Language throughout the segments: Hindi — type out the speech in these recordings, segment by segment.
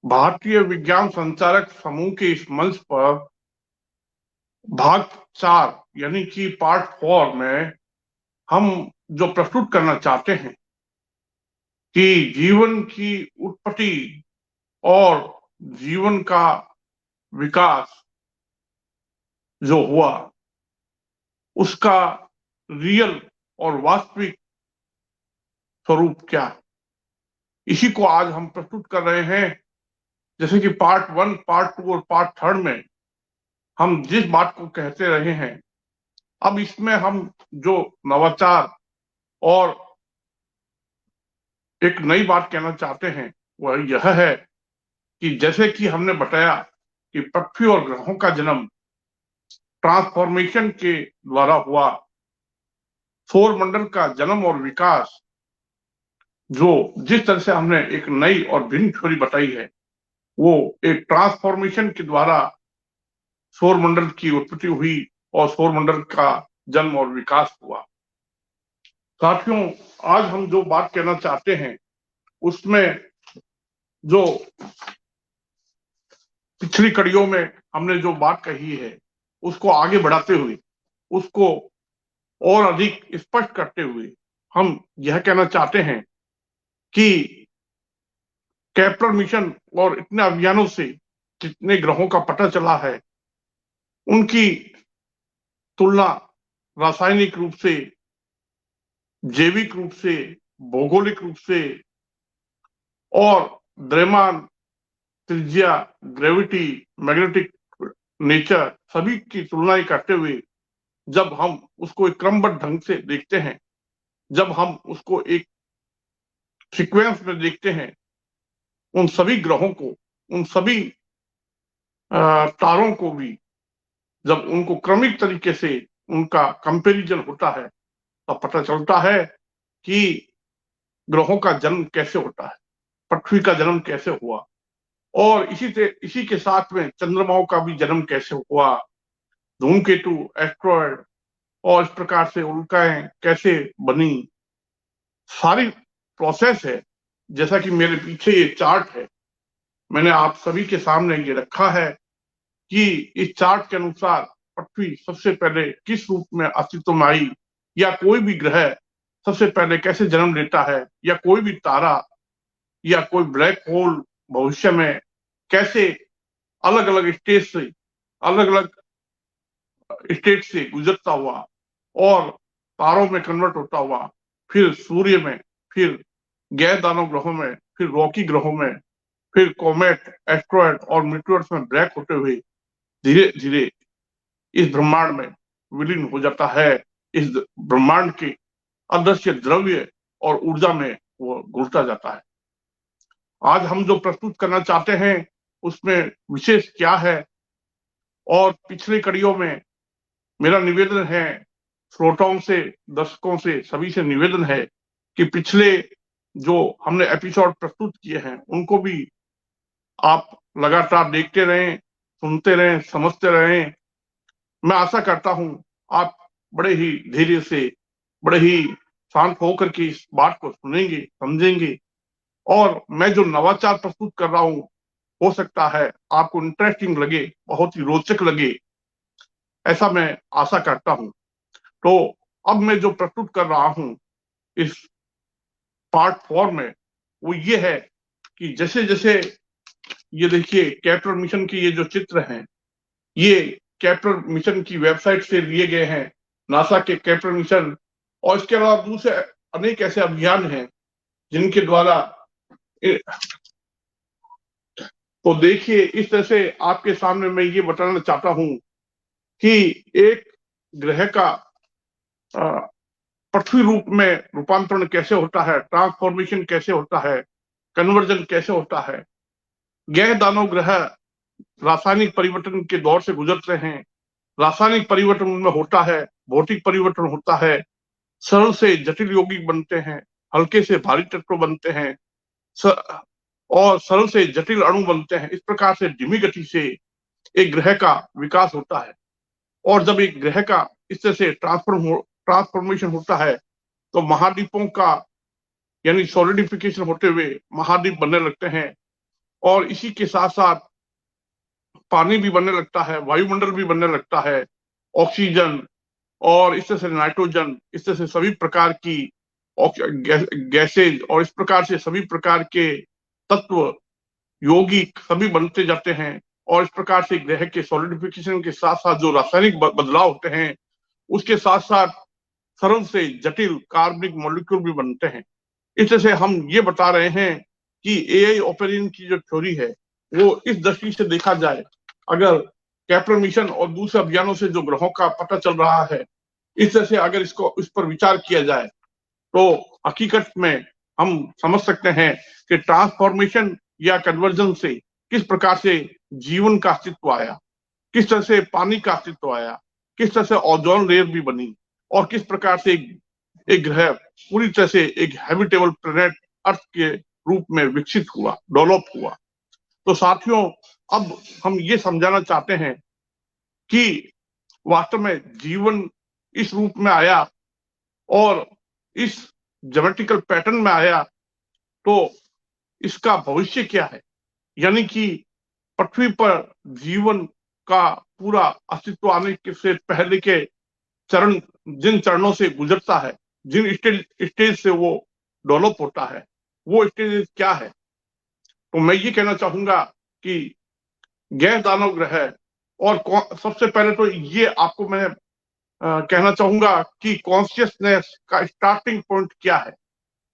भारतीय विज्ञान संचारक समूह के इस मंच पर भाग 4 यानी कि पार्ट 4 में हम जो प्रस्तुत करना चाहते हैं कि जीवन की उत्पत्ति और जीवन का विकास जो हुआ उसका रियल और वास्तविक स्वरूप क्या है, इसी को आज हम प्रस्तुत कर रहे हैं। जैसे कि पार्ट 1, पार्ट 2 और पार्ट 3 में हम जिस बात को कहते रहे हैं, अब इसमें हम जो नवाचार और एक नई बात कहना चाहते हैं वह यह है कि जैसे कि हमने बताया कि पृथ्वी और ग्रहों का जन्म ट्रांसफॉर्मेशन के द्वारा हुआ, सौर मंडल का जन्म और विकास, जो जिस तरह से हमने एक नई और भिन्न थ्योरी बताई है वो एक ट्रांसफॉर्मेशन के द्वारा सौर मंडल की उत्पत्ति हुई और सौर मंडल का जन्म और विकास हुआ। साथियों, आज हम जो बात कहना चाहते हैं उसमें जो पिछली कड़ियों में हमने जो बात कही है उसको आगे बढ़ाते हुए, उसको और अधिक स्पष्ट करते हुए हम यह कहना चाहते हैं कि केपलर मिशन और इतने अभियानों से जितने ग्रहों का पता चला है उनकी तुलना रासायनिक रूप से, जैविक रूप से, भौगोलिक रूप से और द्रव्यमान, त्रिज्या, ग्रेविटी, मैग्नेटिक नेचर सभी की तुलनाएं करते हुए जब हम उसको एक क्रमबद्ध ढंग से देखते हैं, जब हम उसको एक सीक्वेंस में देखते हैं, उन सभी ग्रहों को, उन सभी तारों को भी जब उनको क्रमिक तरीके से उनका कंपैरिजन होता है तब पता चलता है कि ग्रहों का जन्म कैसे होता है, पृथ्वी का जन्म कैसे हुआ और इसी के साथ में चंद्रमाओं का भी जन्म कैसे हुआ, धूमकेतु, एस्ट्रॉयड और इस प्रकार से उल्काएं कैसे बनी, सारी प्रोसेस है। जैसा कि मेरे पीछे ये चार्ट है, मैंने आप सभी के सामने ये रखा है कि इस चार्ट के अनुसार पृथ्वी सबसे पहले किस रूप में अस्तित्व में आई, या कोई भी ग्रह सबसे पहले कैसे जन्म लेता है, या कोई भी तारा या कोई ब्लैक होल भविष्य में कैसे अलग अलग स्टेट से गुजरता हुआ और तारों में कन्वर्ट होता हुआ, फिर सूर्य में, फिर गैर दानव ग्रहों में, फिर रॉकी ग्रहों में, फिर कॉमेट, एस्ट्रॉयड और मीटियोर्स में ब्लैक होते हुए धीरे धीरे इस ब्रह्मांड में विलीन हो जाता है। इस ब्रह्मांड के अदृश्य द्रव्य और ऊर्जा में वो घुलता जाता है। आज हम जो प्रस्तुत करना चाहते हैं उसमें विशेष क्या है, और पिछली कड़ियों में मेरा निवेदन है श्रोताओं से, दर्शकों से, सभी से निवेदन है कि पिछले जो हमने एपिसोड प्रस्तुत किए हैं उनको भी आप लगातार देखते रहें, सुनते रहें, समझते रहें। मैं आशा करता हूं आप बड़े ही धैर्य से, बड़े ही शांत होकर के इस बात को सुनेंगे, समझेंगे और मैं जो नवाचार प्रस्तुत कर रहा हूं हो सकता है आपको इंटरेस्टिंग लगे, बहुत ही रोचक लगे, ऐसा मैं आशा करता हूं। तो अब मैं जो प्रस्तुत कर रहा हूं इस पार्ट 4 में वो ये है कि जैसे जैसे ये देखिए केपलर मिशन के ये जो चित्र हैं, ये केपलर मिशन की वेबसाइट से लिए गए हैं, नासा के केपलर मिशन, और इसके अलावा दूसरे अनेक ऐसे अभियान हैं जिनके द्वारा तो देखिए इस तरह से आपके सामने मैं ये बताना चाहता हूं कि एक ग्रह का पृथ्वी रूप में रूपांतरण कैसे होता है, ट्रांसफॉर्मेशन कैसे होता है, कन्वर्जन कैसे होता है। गैर दानव ग्रह रासायनिक परिवर्तन के दौर से गुजरते हैं, रासायनिक परिवर्तन उनमें होता है, भौतिक परिवर्तन होता है, सरल से जटिल यौगिक बनते हैं, हल्के से भारी तत्व बनते हैं और सरल से जटिल अणु बनते हैं। इस प्रकार से धीमी गति से एक ग्रह का विकास होता है और जब एक ग्रह का इस तरह से ट्रांसफॉर्मेशन होता है तो महाद्वीपों का यानी सॉलिडिफिकेशन होते हुए महाद्वीप बनने लगते हैं और इसी के साथ साथ पानी भी बनने लगता है, वायुमंडल भी बनने लगता है, ऑक्सीजन और इस तरह से नाइट्रोजन, इस तरह से सभी प्रकार की गैसेज और इस प्रकार से सभी प्रकार के तत्व यौगिक सभी बनते जाते हैं। और इस प्रकार से ग्रह के सॉलिडिफिकेशन के साथ साथ जो रासायनिक बदलाव होते हैं, उसके साथ साथ सरल से जटिल कार्बनिक मॉलिक्यूल भी बनते हैं। इस तरह से हम ये बता रहे हैं कि एआई ऑपरेशन की जो थ्योरी है वो इस दृष्टि से देखा जाए, अगर केपलर मिशन और दूसरे अभियानों से जो ग्रहों का पता चल रहा है, इस तरह से अगर इस पर विचार किया जाए तो हकीकत में हम समझ सकते हैं कि ट्रांसफॉर्मेशन या कन्वर्जन से किस प्रकार से जीवन का अस्तित्व आया, किस तरह से पानी का अस्तित्व आया, किस तरह से ओजोन लेयर भी बनी और किस प्रकार से एक ग्रह पूरी तरह से एक हैबिटेबल प्लेनेट अर्थ के रूप में विकसित हुआ, डेवलप हुआ। तो साथियों, अब हम ये समझाना चाहते हैं कि वास्तव में जीवन इस रूप में आया और इस ज्योमेट्रिकल पैटर्न में आया, तो इसका भविष्य क्या है, यानी कि पृथ्वी पर जीवन का पूरा अस्तित्व आने से पहले के चरण, जिन चरणों से गुजरता है, जिन स्टेज से वो डेवलप होता है, वो स्टेज क्या है। तो मैं ये कहना चाहूंगा कि गैस दानव ग्रह, और सबसे पहले तो ये आपको मैं कहना चाहूंगा कि कॉन्शियसनेस का स्टार्टिंग पॉइंट क्या है।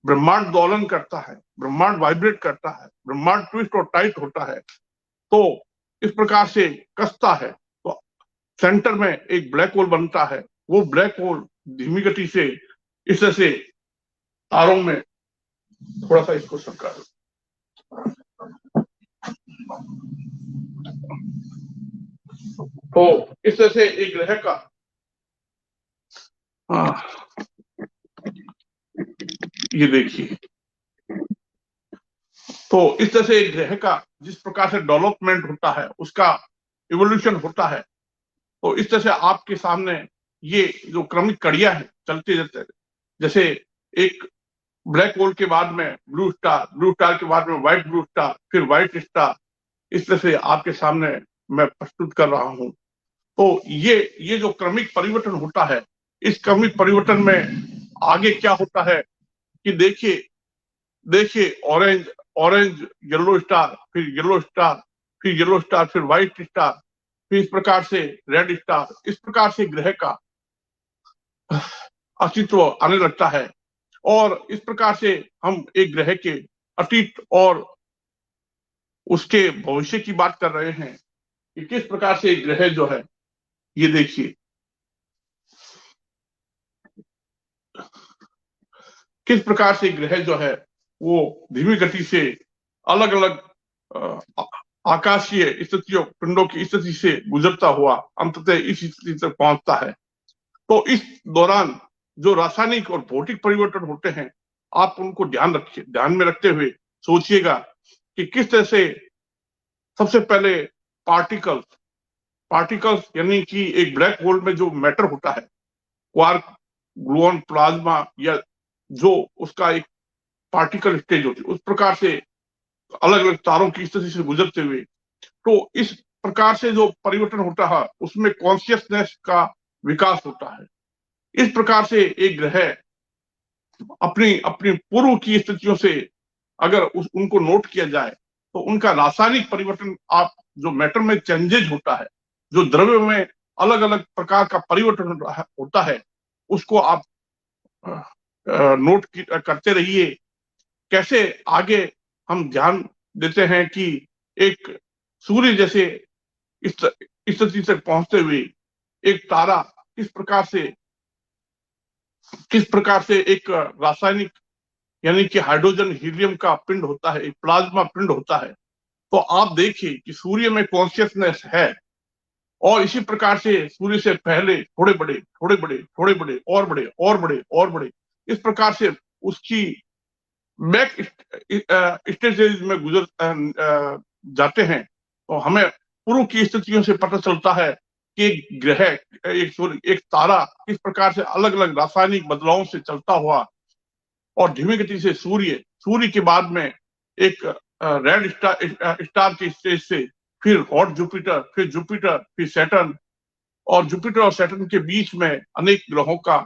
ब्रह्मांड दोलन करता है, ब्रह्मांड वाइब्रेट करता है, ब्रह्मांड ट्विस्ट और टाइट होता है, तो इस प्रकार से कसता है, तो सेंटर में एक ब्लैक होल बनता है। वो ब्लैक होल धीमी गति से इस तरह से तारों में, थोड़ा सा इसको सरका, तो इस तरह से एक ग्रह का ये देखिए, तो इस तरह से एक ग्रह का जिस प्रकार से डेवलपमेंट होता है, उसका इवोल्यूशन होता है, तो इस तरह से आपके सामने ये जो क्रमिक कड़ियां हैं चलते जाते, जैसे एक ब्लैक होल के बाद में ब्लू स्टार, ब्लू स्टार के बाद में व्हाइट ब्लू स्टार, फिर व्हाइट स्टार, इस तरह से आपके सामने मैं प्रस्तुत कर रहा हूं। तो ये जो क्रमिक परिवर्तन होता है, इस क्रमिक परिवर्तन में आगे क्या होता है कि देखिए देखिए ऑरेंज ऑरेंज येलो स्टार, फिर येलो स्टार, फिर येलो स्टार, फिर व्हाइट स्टार, फिर इस प्रकार से रेड स्टार, इस प्रकार से ग्रह का अस्तित्व आने लगता है। और इस प्रकार से हम एक ग्रह के अतीत और उसके भविष्य की बात कर रहे हैं कि किस प्रकार से एक ग्रह जो है, ये देखिए किस प्रकार से ग्रह जो है वो धीमी गति से अलग अलग आकाशीय स्थितियों, पिंडों की स्थिति से गुजरता हुआ अंततः इस स्थिति तक पहुंचता है। तो इस दौरान जो रासायनिक और भौतिक परिवर्तन होते हैं, आप उनको ध्यान में रखते हुए सोचिएगा कि किस तरह से सबसे पहले पार्टिकल्स पार्टिकल्स यानी कि एक ब्लैक होल में जो मैटर होता है, क्वार्क, ग्लूऑन, प्लाज्मा, या जो उसका एक पार्टिकल स्टेज होती है, उस प्रकार से अलग अलग तारों की स्थिति से गुजरते हुए, तो इस प्रकार से जो परिवर्तन होता है उसमें कॉन्शियसनेस का विकास होता है। इस प्रकार से एक ग्रह अपनी अपनी पूर्व की स्थितियों से अगर उनको नोट किया जाए, तो उनका रासायनिक परिवर्तन, आप जो मैटर में चेंजेज होता है, जो द्रव्य में अलग अलग प्रकार का परिवर्तन होता है, उसको आप नोट करते रहिए। कैसे आगे हम ध्यान देते हैं कि एक सूर्य जैसे इस स्थिति तक पहुंचते हुए एक तारा किस प्रकार से एक रासायनिक यानी कि हाइड्रोजन हीलियम का पिंड होता है, एक प्लाज्मा पिंड होता है। तो आप देखिए कि सूर्य में कॉन्शियसनेस है, और इसी प्रकार से सूर्य से पहले थोड़े बड़े थोड़े बड़े थोड़े बड़े और बड़े और बड़े और बड़े, इस प्रकार से उसकी बैक स्टेजेस में गुजर जाते हैं। तो हमें पूर्व की स्थितियों से पता चलता है कि एक ग्रह, एक तारा किस प्रकार से अलग अलग रासायनिक बदलावों से चलता हुआ और धीमी गति से सूर्य के बाद में एक रेड स्टार के स्टेज से, फिर हॉट जुपिटर, फिर सैटर्न, और जुपिटर और सैटर्न के बीच में अनेक ग्रहों का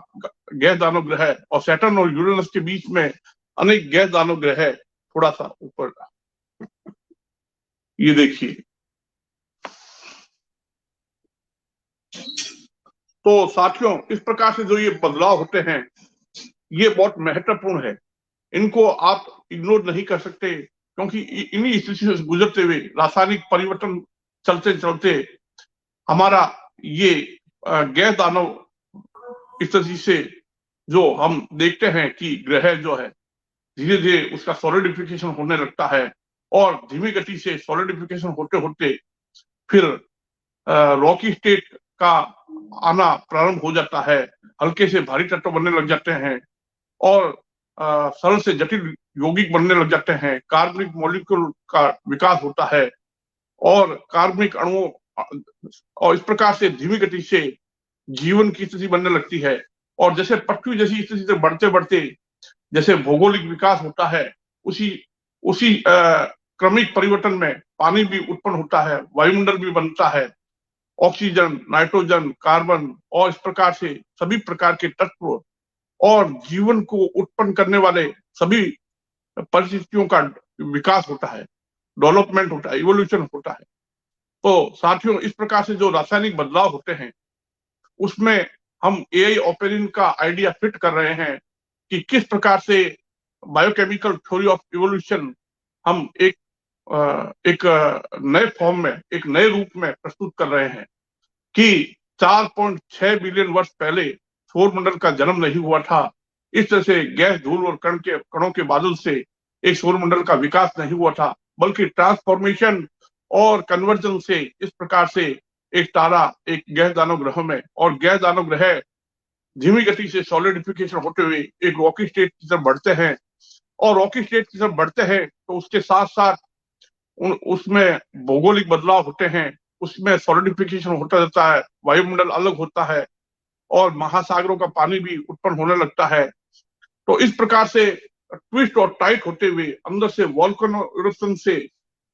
गैस दानव ग्रह है, और सैटर्न और यूरेनस के बीच में अनेक गैस दानव ग्रह है, थोड़ा सा ऊपर का ये देखिए। तो साथियों, इस प्रकार से जो ये बदलाव होते हैं ये बहुत महत्वपूर्ण है, इनको आप इग्नोर नहीं कर सकते, क्योंकि इन्हीं स्थिति से गुजरते हुए रासायनिक परिवर्तन चलते चलते हमारा ये गैस दानव स्थिति से जो हम देखते हैं कि ग्रह जो है धीरे धीरे उसका सॉलिडिफिकेशन होने लगता है, और धीमी गति से सॉलिडिफिकेशन होते होते फिर रॉकी स्टेट का आना प्रारंभ हो जाता है, हल्के से भारी तत्व बनने लग जाते हैं, और सरल से जटिल यौगिक बनने लग जाते हैं, कार्बनिक मॉलिक्यूल का विकास होता है, और कार्बनिक अणुओं, और इस प्रकार से धीमी गति से जीवन की स्थिति बनने लगती है। और जैसे पृथ्वी जैसी स्थिति से बढ़ते बढ़ते जैसे भौगोलिक विकास होता है, उसी उसी क्रमिक परिवर्तन में पानी भी उत्पन्न होता है, वायुमंडल भी बनता है, ऑक्सीजन, नाइट्रोजन, कार्बन, और इस प्रकार से सभी प्रकार के तत्व और जीवन को उत्पन्न करने वाले सभी परिस्थितियों का विकास होता है, डेवलपमेंट होता है, इवोल्यूशन होता है। तो साथियों, इस प्रकार से जो रासायनिक बदलाव होते हैं उसमें हम एआई ओपेरिन का आइडिया फिट कर रहे हैं कि किस प्रकार से बायोकेमिकल थ्योरी ऑफ इवोल्यूशन हम एक नए फॉर्म में, एक नए रूप में प्रस्तुत कर रहे हैं कि 4.6 बिलियन वर्ष पहले सौरमंडल का जन्म नहीं हुआ था। इस तरह से गैस, धूल और कणों के बादल से एक सौरमंडल का विकास नहीं हुआ था, बल्कि ट्रांसफॉर्मेशन और कन्वर्जन से इस प्रकार से एक तारा एक गैस दानव ग्रह में, और गैस दानव ग्रह धीमी गति से सॉलिडिफिकेशन होते हुए एक रॉकी स्टेट की तरफ बढ़ते हैं, और रॉकी स्टेट की तरफ बढ़ते हैं तो उसके साथ साथ उसमें भौगोलिक बदलाव होते हैं, उसमें सॉलिडिफिकेशन होता जाता है, वायुमंडल अलग होता है, और महासागरों का पानी भी उत्पन्न होने लगता है। तो इस प्रकार से ट्विस्ट और टाइट होते हुए अंदर से वॉल्केनो इरप्शन से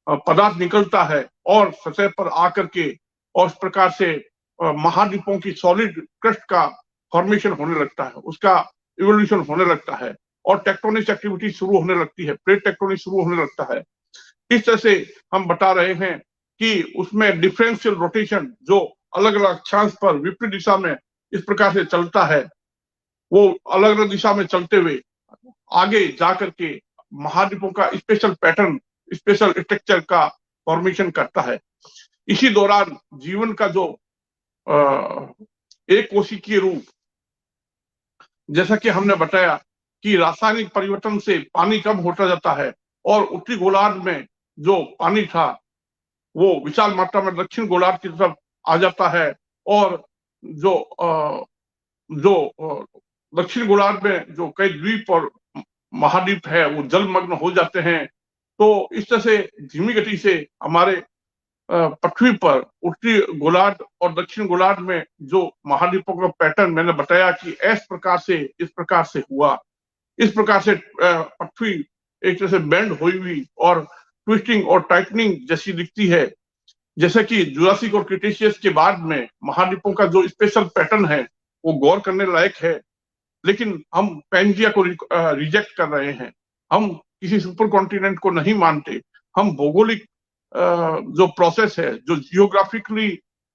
पदार्थ निकलता है, और सतह पर आकर के, और इस प्रकार से महाद्वीपों की सॉलिड क्रस्ट का फॉर्मेशन होने लगता है, उसका इवोल्यूशन होने लगता है, और टेक्टोनिक एक्टिविटी शुरू होने लगती है, प्लेट टेक्टोनिक शुरू होने लगता है। इस तरह से हम बता रहे हैं कि उसमें डिफरेंशियल रोटेशन जो अलग अलग अक्षांश पर विपरीत दिशा में इस प्रकार से चलता है, वो अलग अलग दिशा में चलते हुए आगे जाकर के महाद्वीपों का स्पेशल पैटर्न, स्पेशल स्ट्रक्चर का फॉर्मेशन करता है। इसी दौरान जीवन का जो एक कोशिकीय रूप, जैसा कि हमने बताया कि रासायनिक परिवर्तन से पानी कम होता जाता है, और उत्तरी गोलार्ध में जो पानी था वो विशाल मात्रा में दक्षिण गोलार्ध की तरफ आ जाता है, और जो दक्षिण गोलार्ध में जो कई द्वीप और महाद्वीप है वो जलमग्न हो जाते हैं। तो इस तरह से धीमी गति से हमारे पृथ्वी पर उत्तरी गोलार्ध और दक्षिण गोलार्ध में जो महाद्वीपों का पैटर्न मैंने बताया कि इस प्रकार से हुआ, इस प्रकार से पृथ्वी एक तरह से बेंड हुई हुई और ट्विस्टिंग और टाइटनिंग जैसी दिखती है। जैसे कि जुरासिक और क्रिटेशियस के बाद में महाद्वीपों का जो स्पेशल पैटर्न है वो गौर करने लायक है, लेकिन हम पैंजिया को रिजेक्ट कर रहे हैं, हम किसी सुपर कॉन्टिनेंट को नहीं मानते, हम भौगोलिक जो प्रोसेस है, जो जियोग्राफिकली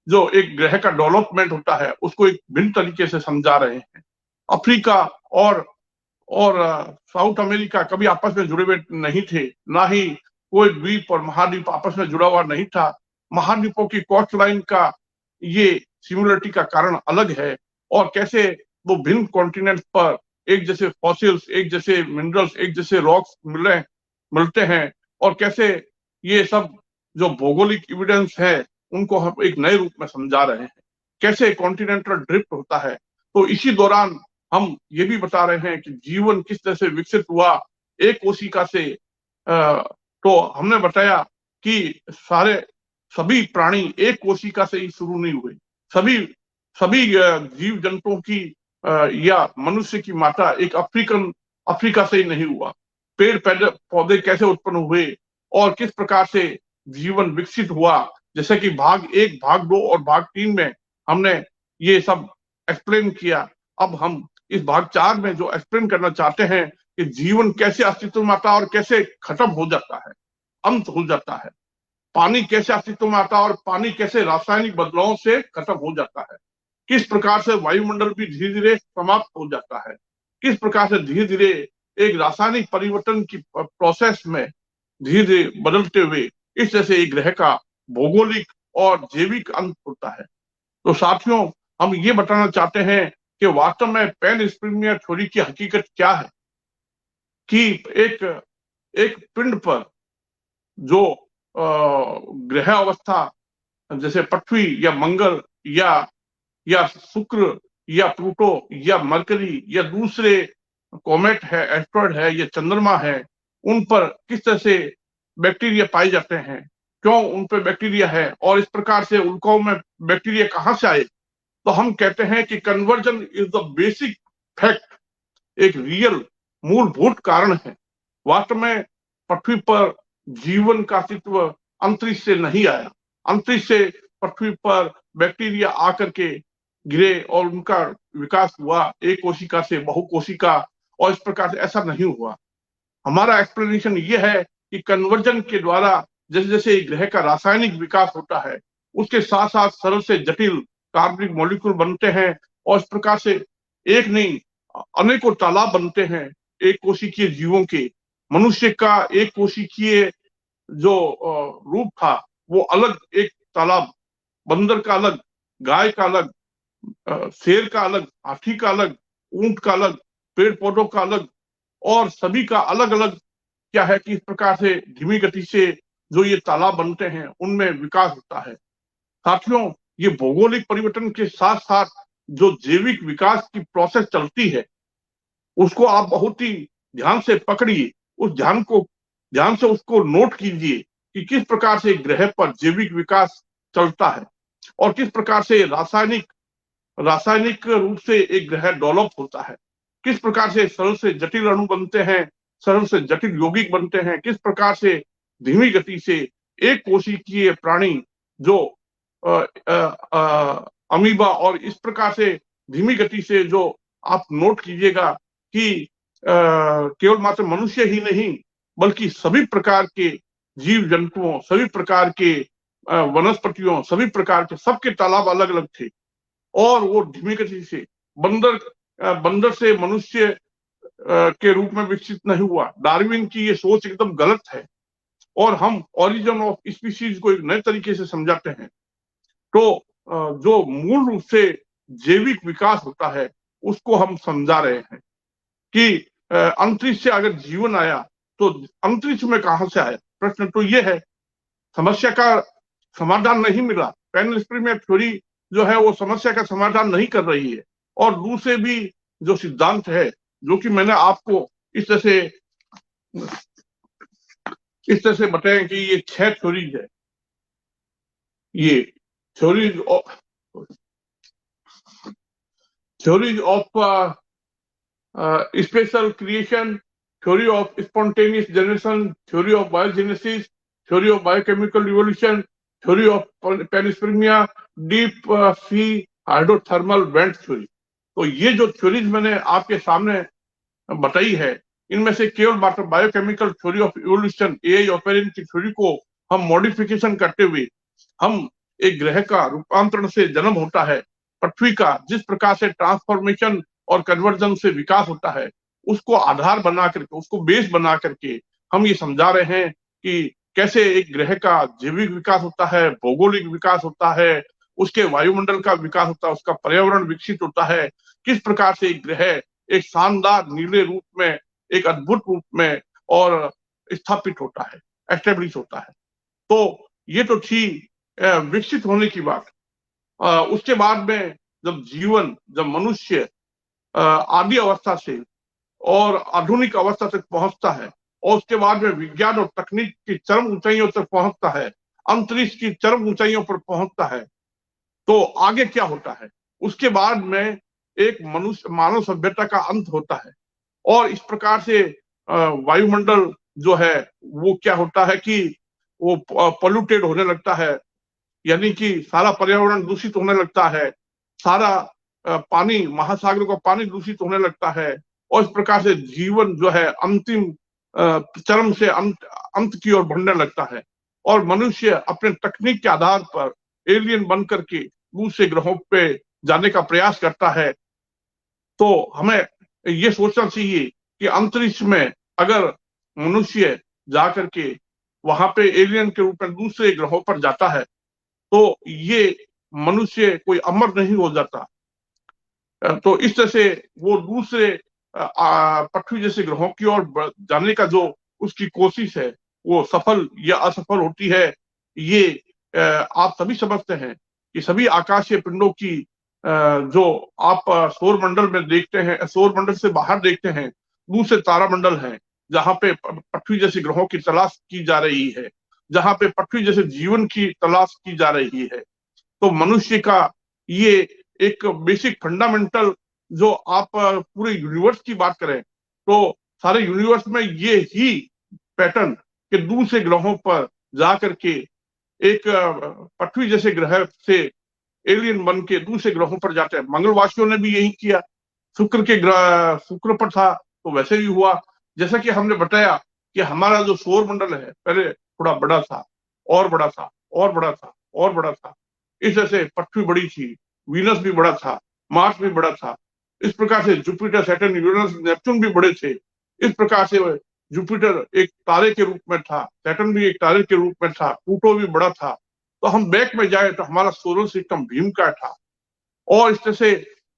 जो एक ग्रह का डेवलपमेंट होता है उसको एक भिन्न तरीके से समझा रहे हैं। अफ्रीका और साउथ अमेरिका कभी आपस में जुड़े हुए नहीं थे, ना ही कोई द्वीप और महाद्वीप आपस में जुड़ा हुआ नहीं था। महाद्वीपों की कोस्ट लाइन का ये सिमिलरिटी का कारण अलग है, और कैसे वो भिन्न कॉन्टिनेंट पर एक जैसे फॉसिल्स, एक जैसे मिनरल्स, एक जैसे रॉक्स मिलते हैं, और कैसे ये सब जो भौगोलिक एविडेंस है उनको हम एक नए रूप में समझा रहे हैं, कैसे कॉन्टिनेंटल ड्रिफ्ट होता है। तो इसी दौरान हम ये भी बता रहे हैं कि जीवन किस तरह से विकसित हुआ एक कोशिका से। तो हमने बताया कि सभी प्राणी एक कोशिका से ही शुरू नहीं हुए, सभी जीव जंतुओं की या मनुष्य की माता एक अफ्रीका से ही नहीं हुआ। पेड़ पौधे कैसे उत्पन्न हुए, और किस प्रकार से जीवन विकसित हुआ। जैसे कि भाग 1, भाग 2 और भाग 3 में हमने ये सब एक्सप्लेन किया। अब हम इस भाग 4 में जो एक्सप्लेन करना चाहते हैं कि जीवन कैसे अस्तित्व में आता है और कैसे खत्म हो जाता है, अंत हो जाता है। पानी कैसे अस्तित्व में आता है और पानी कैसे रासायनिक बदलावों से खत्म हो जाता है। किस प्रकार से वायुमंडल भी धीरे धीरे समाप्त हो जाता है। किस प्रकार से धीरे धीरे एक रासायनिक परिवर्तन की प्रोसेस में धीरे धीरे बदलते हुए इस तरह से एक ग्रह का भौगोलिक और जैविक अंत होता है। तो साथियों, हम ये बताना चाहते हैं कि वास्तव में पैनस्पर्मिया थ्योरी की हकीकत क्या है कि एक एक पिंड पर जो ग्रह अवस्था जैसे पृथ्वी या मंगल या शुक्र या प्लूटो या मरकरी या दूसरे कॉमेट है, एस्ट्रॉइड है या चंद्रमा है, उन पर किस तरह से बैक्टीरिया पाए जाते हैं, क्यों उन पर बैक्टीरिया है और इस प्रकार से उल्काओं में बैक्टीरिया कहां से आए। तो हम कहते हैं कि conversion is the basic fact, एक रियल मूलभूत कारण है। वास्तव में पृथ्वी पर जीवन का अस्तित्व अंतरिक्ष से नहीं आया। अंतरिक्ष से पृथ्वी पर बैक्टीरिया आकर के गिरे और उनका विकास हुआ, एक कोशिका से बहुकोशिका, और इस प्रकार से ऐसा नहीं हुआ। हमारा एक्सप्लेनेशन ये है कि कन्वर्जन के द्वारा जैसे जैसे ग्रह का रासायनिक विकास होता है, उसके साथ साथ सरल से जटिल कार्बनिक मॉलिक्यूल बनते हैं और इस प्रकार से एक नहीं अनेकों तालाब बनते हैं एक कोशिकीय जीवों के। मनुष्य का एक कोशिकीय जो रूप था वो अलग एक तालाब, बंदर का अलग, गाय का अलग, शेर का अलग, हाथी का अलग, ऊंट का अलग, पेड़ पौधों का अलग, और सभी का अलग अलग क्या है कि इस प्रकार से धीमी गति से जो ये तालाब बनते हैं उनमें विकास होता है। साथियों, ये भौगोलिक परिवर्तन के साथ साथ जो जैविक विकास की प्रोसेस चलती है उसको आप बहुत ही ध्यान से पकड़िए, उस ध्यान से उसको नोट कीजिए कि किस प्रकार से ग्रह पर जैविक विकास चलता है और किस प्रकार से रासायनिक रूप से एक ग्रह डेवलप होता है, किस प्रकार से सरल से जटिल अणु बनते हैं, सरल से जटिल यौगिक बनते हैं, किस प्रकार से धीमी गति से एक कोशिकीय प्राणी जो अमीबा, और इस प्रकार से धीमी गति से जो आप नोट कीजिएगा कि केवल मात्र मनुष्य ही नहीं बल्कि सभी प्रकार के जीव जंतुओं, सभी प्रकार के वनस्पतियों, सभी प्रकार के सबके तालाब अलग अलग थे और वो धीमी गति से बंदर से मनुष्य के रूप में विकसित नहीं हुआ। डार्विन की ये सोच एकदम गलत है और हम ओरिजिन ऑफ स्पीशीज को एक नए तरीके से समझाते हैं। तो जो मूल रूप से जैविक विकास होता है उसको हम समझा रहे हैं कि अंतरिक्ष से अगर जीवन आया तो अंतरिक्ष में कहां से आया। प्रश्न तो ये है, समस्या का समाधान नहीं मिला। पैनस्पर्मिया थ्योरी जो है वो समस्या का समाधान नहीं कर रही है। और दूसरे भी जो सिद्धांत है जो कि मैंने आपको इस तरह से बताया कि ये 6 थ्योरीज है। ये theories of special creation, theory of spontaneous generation, theory of biogenesis, theory of biochemical evolution, theory of panspermia, deep sea hydrothermal vent theory। तो ये जो थ्योरीज मैंने आपके सामने बताई है इनमें से केवल मात्र biochemical theory of evolution AI operant की थ्योरी को हम मॉडिफिकेशन करते हुए हम एक ग्रह का रूपांतरण से जन्म होता है, पृथ्वी का जिस प्रकार से ट्रांसफॉर्मेशन और कन्वर्जन से विकास होता है उसको आधार बना करके, उसको बेस बना करके हम ये समझा रहे हैं कि कैसे एक ग्रह का जैविक विकास होता है, भौगोलिक विकास होता है, उसके वायुमंडल का विकास होता है, उसका पर्यावरण विकसित होता है, किस प्रकार से एक ग्रह एक शानदार नीले रूप में, एक अद्भुत रूप में और स्थापित होता है, एस्टेब्लिश होता है। तो ये तो थी विकसित होने की बात। उसके बाद में जब मनुष्य आदि अवस्था से और आधुनिक अवस्था तक पहुंचता है और उसके बाद में विज्ञान और तकनीक की चरम ऊंचाइयों तक पहुंचता है, अंतरिक्ष की चरम ऊंचाइयों पर पहुंचता है, तो आगे क्या होता है? उसके बाद में एक मानव सभ्यता का अंत होता है और इस प्रकार से वायुमंडल जो है वो क्या होता है कि वो पोल्यूटेड होने लगता है, यानी कि सारा पर्यावरण दूषित होने लगता है, सारा पानी, महासागर का पानी दूषित होने लगता है, और इस प्रकार से जीवन जो है अंतिम चरम से अंत की ओर बढ़ने लगता है, और मनुष्य अपने तकनीक के आधार पर एलियन बन करके दूसरे ग्रहों पे जाने का प्रयास करता है। तो हमें ये सोचना चाहिए कि अंतरिक्ष में अगर मनुष्य जाकर के वहां पे एलियन के रूप में दूसरे ग्रहों पर जाता है, तो ये मनुष्य कोई अमर नहीं हो जाता। तो इस तरह से वो दूसरे पृथ्वी जैसे ग्रहों की ओर जाने का जो उसकी कोशिश है वो सफल या असफल होती है, ये आप सभी समझते हैं कि सभी आकाशीय पिंडों की जो आप सौर मंडल में देखते हैं, सौर मंडल से बाहर देखते हैं, दूसरे तारामंडल हैं जहां पे पृथ्वी जैसे ग्रहों की तलाश की जा रही है, जहां पे पृथ्वी जैसे जीवन की तलाश की जा रही है। तो मनुष्य का ये एक बेसिक फंडामेंटल, जो आप पूरे यूनिवर्स की बात करें तो सारे यूनिवर्स में ये ही पैटर्न के दूसरे ग्रहों पर जा करके एक पृथ्वी जैसे ग्रह से एलियन बन के दूसरे ग्रहों पर जाते हैं। मंगलवासियों ने भी यही किया, शुक्र के ग्रह, शुक्र पर था तो वैसे ही हुआ। जैसा कि हमने बताया कि हमारा जो सौर मंडल है पहले थोड़ा बड़ा था, और बड़ा था, और बड़ा था, और बड़ा था। इस तरह से पृथ्वी बड़ी थी, वीनस भी बड़ा था, मार्स भी बड़ा था। इस प्रकार से जुपिटर, सैटर्न, यूरेनस, नेपच्यून भी बड़े थे। इस प्रकार से जुपिटर एक तारे के रूप में था, सैटर्न भी एक तारे के रूप में था, प्लूटो भी बड़ा था। तो हम बैक में जाए तो हमारा सोलर सिस्टम भीमका था, और इस तरह से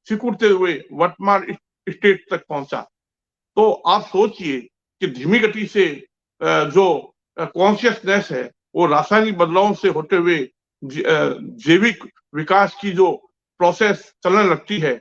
सिकुड़ते हुए वर्तमान स्टेट तक पहुंचा। तो आप सोचिए कि धीमी गति से जो कॉन्शियसनेस है वो रासायनिक बदलावों से होते हुए जैविक विकास की जो प्रोसेस चलने लगती है,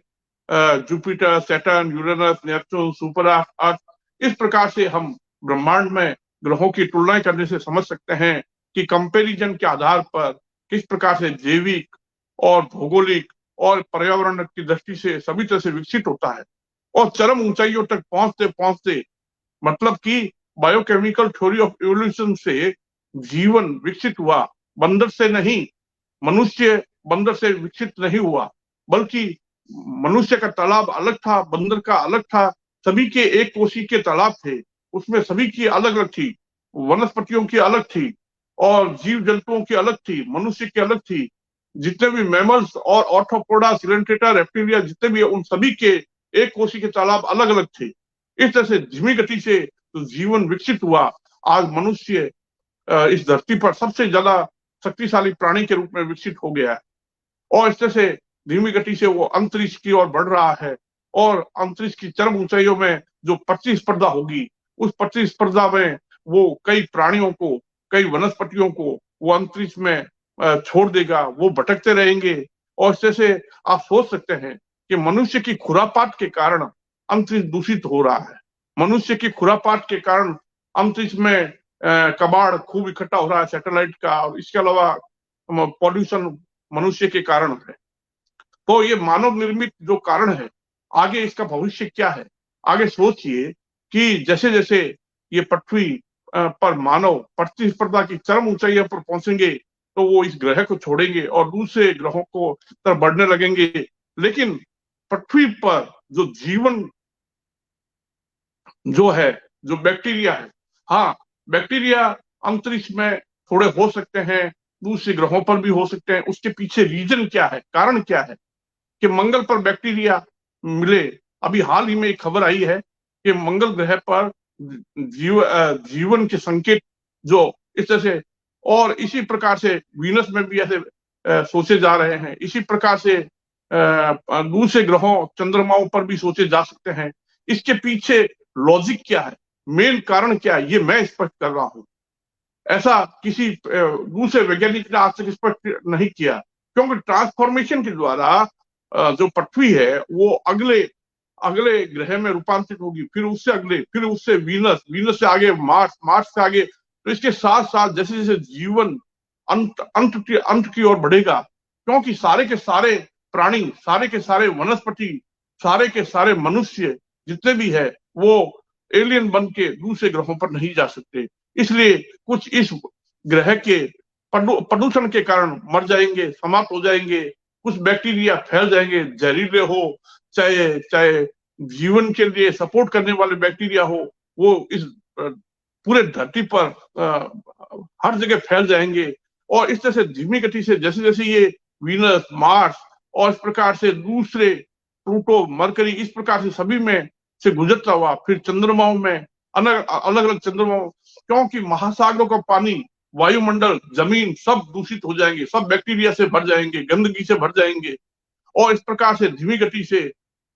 Jupiter, Saturn, Uranus, Neptune, super अर्थ, इस प्रकार से हम ब्रह्मांड में ग्रहों की तुलना करने से समझ सकते हैं कि कंपैरिजन के आधार पर किस प्रकार से जैविक और भौगोलिक और पर्यावरण की दृष्टि से सभी तरह से विकसित होता है, और चरम ऊंचाइयों तक पहुंचते पहुंचते, मतलब कि बायोकेमिकल थ्योरी ऑफ इवोल्यूशन से जीवन विकसित हुआ। बंदर से नहीं, मनुष्य बंदर से विकसित नहीं हुआ, बल्कि मनुष्य का तालाब अलग था, बंदर का अलग था। सभी के एक कोशी के तालाब थे, उसमें सभी की अलग अलग थी, वनस्पतियों की अलग थी, और जीव जंतुओं की अलग थी, मनुष्य की अलग थी। जितने भी मैमल्स और ऑर्थोपोडा, सिलेंट्रेटा, रेप्टिलिया जितने भी, उन सभी के एक कोशी के तालाब अलग अलग थे। इस तरह से धीमी गति से तो जीवन विकसित हुआ। आज मनुष्य इस धरती पर सबसे ज्यादा शक्तिशाली प्राणी के रूप में विकसित हो गया है, और इस तरह से धीमी गति से वो अंतरिक्ष की ओर बढ़ रहा है। और अंतरिक्ष की चरम ऊंचाइयों में जो प्रतिस्पर्धा होगी, उस प्रतिस्पर्धा में वो कई प्राणियों को, कई वनस्पतियों को वो अंतरिक्ष में छोड़ देगा, वो भटकते रहेंगे। और इस तरह से आप सोच सकते हैं कि मनुष्य की खुरापात के कारण अंतरिक्ष दूषित हो रहा है। मनुष्य की खुरापात के कारण अंतरिक्ष में कबाड़ खूब इकट्ठा हो रहा है सैटेलाइट का, और इसके अलावा पॉल्यूशन मनुष्य के कारण है। तो ये मानव निर्मित जो कारण है, आगे इसका भविष्य क्या है? आगे सोचिए कि जैसे जैसे ये पृथ्वी पर मानव प्रतिस्पर्धा की चरम ऊंचाइयों पर पहुंचेंगे, तो वो इस ग्रह को छोड़ेंगे और दूसरे ग्रहों को तरफ बढ़ने लगेंगे। लेकिन पृथ्वी पर जो जीवन जो है, जो बैक्टीरिया है, हाँ, बैक्टीरिया अंतरिक्ष में थोड़े हो सकते हैं, दूसरे ग्रहों पर भी हो सकते हैं। उसके पीछे रीजन क्या है, कारण क्या है कि मंगल पर बैक्टीरिया मिले? अभी हाल ही में एक खबर आई है कि मंगल ग्रह पर जीवन के संकेत जो इस तरह से, और इसी प्रकार से वीनस में भी ऐसे सोचे जा रहे हैं। इसी प्रकार से दूसरे ग्रहों, चंद्रमाओं पर भी सोचे जा सकते हैं। इसके पीछे लॉजिक क्या है, मेन कारण क्या है, ये मैं स्पष्ट कर रहा हूं। ऐसा किसी दूसरे वैज्ञानिक ने आज तक स्पष्ट नहीं किया, क्योंकि ट्रांसफॉर्मेशन के द्वारा जो पृथ्वी है वो अगले अगले ग्रह में रूपांतरित होगी, फिर उससे अगले, फिर उससे वीनस, वीनस से आगे मार्स, मार्स से आगे। तो इसके साथ साथ जैसे जैसे जीवन अंत की ओर बढ़ेगा, क्योंकि सारे के सारे प्राणी, सारे के सारे वनस्पति, सारे के सारे मनुष्य जितने भी है, वो एलियन बन के दूसरे ग्रहों पर नहीं जा सकते। इसलिए कुछ इस ग्रह के प्रदूषण के कारण मर जाएंगे, समाप्त हो जाएंगे। कुछ बैक्टीरिया फैल जाएंगे, जहरीले हो, चाहे चाहे जीवन के लिए सपोर्ट करने वाले बैक्टीरिया हो, वो इस पूरे धरती पर हर जगह फैल जाएंगे। और इस तरह से धीमी गति से जैसे जैसे ये वीनस, मार्स और इस प्रकार से दूसरे प्लूटो, मरकरी, इस प्रकार से सभी में से गुजरता हुआ फिर चंद्रमाओं में, अलग अलग चंद्रमाओं, क्योंकि महासागरों का पानी, वायुमंडल, जमीन सब दूषित हो जाएंगे, सब बैक्टीरिया से भर जाएंगे, गंदगी से भर जाएंगे। और इस प्रकार से धीमी गति से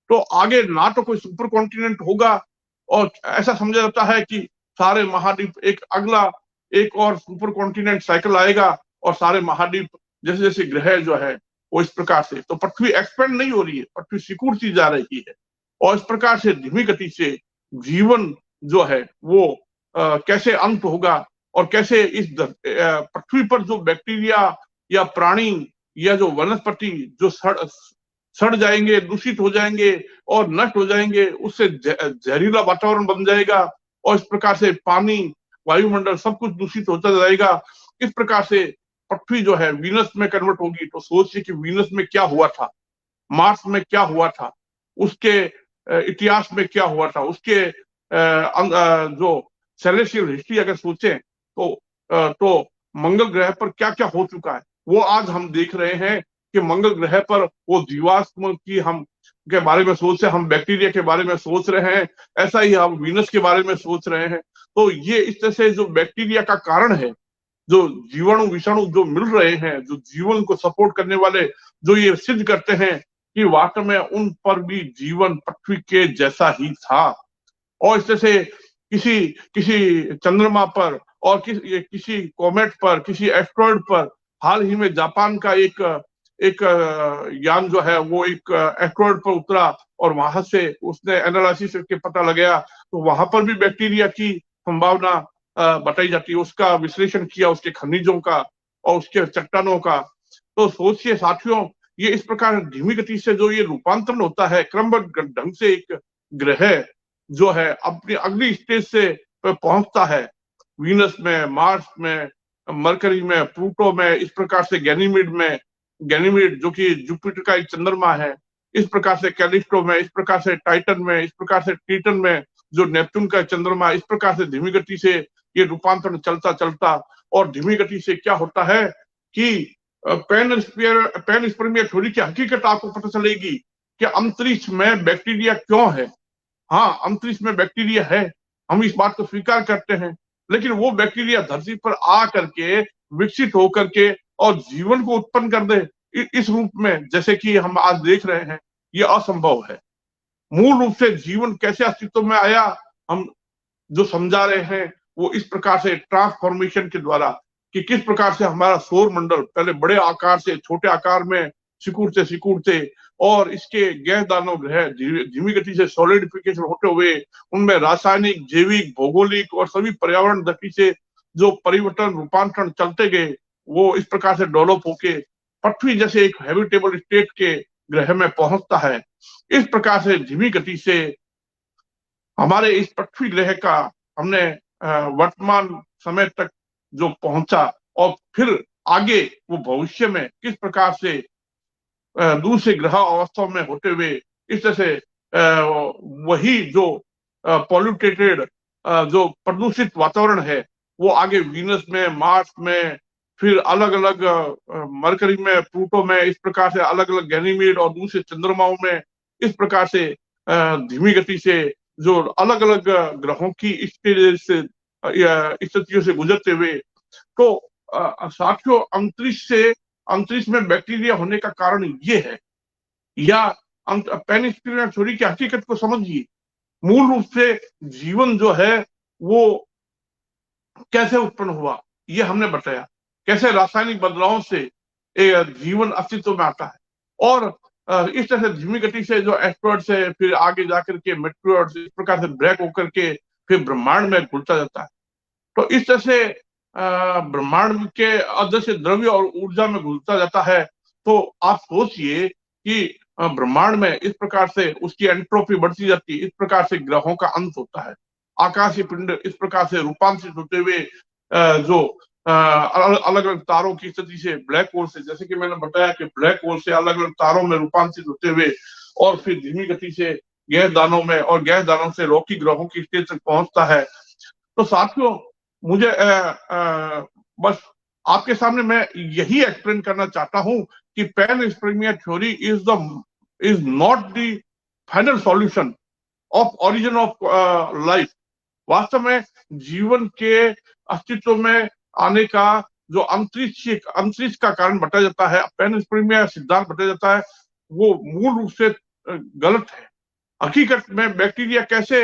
तो आगे ना तो कोई सुपर कॉन्टिनेंट होगा, और ऐसा समझा जाता है कि सारे महाद्वीप एक अगला एक और सुपर कॉन्टिनेंट साइकिल आएगा और सारे महाद्वीप जैसे जैसे ग्रह जो है वो इस प्रकार से, तो पृथ्वी एक्सपेंड नहीं हो रही है, पृथ्वी सिकुड़ती जा रही है। और इस प्रकार से धीमी गति से जीवन जो है वो कैसे अंत होगा, और कैसे इस पृथ्वी पर जो बैक्टीरिया या प्राणी या जो वनस्पति जो सड़ जाएंगे, दूषित हो जाएंगे और नष्ट हो जाएंगे, उससे जहरीला वातावरण बन जाएगा। और इस प्रकार से पानी, वायुमंडल सब कुछ दूषित होता जाएगा। इस प्रकार से पृथ्वी जो है वीनस में कन्वर्ट होगी। तो सोचिए कि वीनस में क्या हुआ था, मार्स में क्या हुआ था, उसके इतिहास में क्या हुआ था, उसके जो सेलेस्टियल हिस्ट्री अगर सोचें तो मंगल ग्रह पर क्या क्या हो चुका है वो आज हम देख रहे हैं कि मंगल ग्रह पर वो जीवाश्म की हम के बारे में सोच रहे हैं, हम बैक्टीरिया के बारे में सोच रहे हैं, ऐसा ही हम वीनस के बारे में सोच रहे हैं। तो ये इस तरह से जो बैक्टीरिया का कारण है, जो जीवाणु विषाणु जो मिल रहे हैं, जो जीवन को सपोर्ट करने वाले, जो ये सिद्ध करते हैं कि वास्तव में उन पर भी जीवन पृथ्वी के जैसा ही था। और इस तरह से किसी किसी चंद्रमा पर और किसी कॉमेट पर, किसी एस्ट्रॉइड पर, हाल ही में जापान का एक यान जो है वो एक एस्ट्रॉइड पर उतरा और वहां से उसने एनालिसिस करके पता लगाया, तो वहां पर भी बैक्टीरिया की संभावना बताई जाती है। उसका विश्लेषण किया, उसके खनिजों का और उसके चट्टानों का। तो सोचिए साथियों, ये इस प्रकार धीमी गति से जो ये रूपांतरण होता है क्रमबद्ध ढंग से, एक ग्रह जो है अपनी अगली स्टेज से पहुंचता है, वीनस में, मार्स में, मरकरी में, प्लूटो में, इस प्रकार से गैनीमेड में, गैनीमेड जो कि जुपिटर का एक चंद्रमा है, इस प्रकार से कैलिस्टो में, इस प्रकार से टाइटन में, इस प्रकार से ट्रीटन में जो नेपच्यून का चंद्रमा, इस प्रकार से धीमी गति से ये रूपांतरण चलता चलता, और धीमी गति से क्या होता है कि पेनस्पर्मिया थ्योरी की हकीकत आपको पता चलेगी कि अंतरिक्ष में बैक्टीरिया क्यों है। हाँ, अंतरिक्ष में बैक्टीरिया है, हम इस बात को स्वीकार करते हैं, लेकिन वो बैक्टीरिया धरती पर आ करके विकसित होकर के और जीवन को उत्पन्न कर दे इस रूप में जैसे कि हम आज देख रहे हैं, ये असंभव है। मूल रूप से जीवन कैसे अस्तित्व में आया, हम जो समझा रहे हैं वो इस प्रकार से ट्रांसफॉर्मेशन के द्वारा, कि किस प्रकार से हमारा सौर मंडल पहले बड़े आकार से छोटे आकार में सिकुड़ते सिकुड़ते, और इसके गैस दानव ग्रह धीमी गति से सॉलिडिफिकेशन होते हुए उनमें रासायनिक, जैविक, भौगोलिक और सभी पर्यावरण गति से जो परिवर्तन, रूपांतरण चलते गए, वो इस प्रकार से डेवलप होके पृथ्वी जैसे एक हैबिटेबल स्टेट के ग्रह में पहुंचता है। इस प्रकार से धीमी गति से हमारे इस पृथ्वी ग्रह का हमने वर्तमान समय तक जो पहुंचा, और फिर आगे वो भविष्य में किस प्रकार से दूसरे ग्रह अवस्थाओं में होते हुए इस तरह से वही जो पॉल्यूटेटेड जो प्रदूषित वातावरण है वो आगे वीनस में, मार्स में, फिर अलग अलग मरकरी में, प्लूटो में, इस प्रकार से अलग अलग गैनीमेड और दूसरे चंद्रमाओं में इस प्रकार से धीमी गति से जो अलग अलग ग्रहों की स्थितियों से गुजरते हुए, तो साथियों अंतरिक्ष में बैक्टीरिया होने का कारण ये है, या पेनिस्पर्मिया थ्योरी की हकीकत को समझिए। मूल रूप से जीवन जो है वो कैसे उत्पन्न हुआ ये हमने बताया, कैसे रासायनिक बदलावों से जीवन अस्तित्व में आता है, और इस तरह से धीमी गति से जो एस्ट्रॉइड से फिर आगे जाकर के मेट्रोइड्स इस प्रकार से ब्रेक होकर के फिर ब्रह्मांड में घुलता जाता है। तो इस तरह से ब्रह्मांड के अदृश्य द्रव्य और ऊर्जा में घुलता जाता है। तो आप सोचिए कि ब्रह्मांड में इस प्रकार से उसकी एंट्रोपी बढ़ती जाती है, इस प्रकार से ग्रहों का अंत होता है। आकाशीय पिंड इस प्रकार से रूपांतरित होते हुए जो अलग अलग तारों की स्थिति से ब्लैक होल से, जैसे कि मैंने बताया कि ब्लैक होल से अलग अलग तारों में रूपांतरित होते हुए और फिर धीमी गति से गैस दानों में और गैस दानों से रॉकी ग्रहों की स्टेज तक पहुंचता है। तो साथियों, मुझे बस आपके सामने मैं यही एक्सप्लेन करना चाहता हूं कि panspermia theory is not the final solution of origin of life. वास्तव में जीवन के अस्तित्व में आने का जो अंतरिक्ष का कारण बताया जाता है, पैनस्पेर्मिया सिद्धांत बताया जाता है, वो मूल रूप से गलत है। हकीकत में बैक्टीरिया कैसे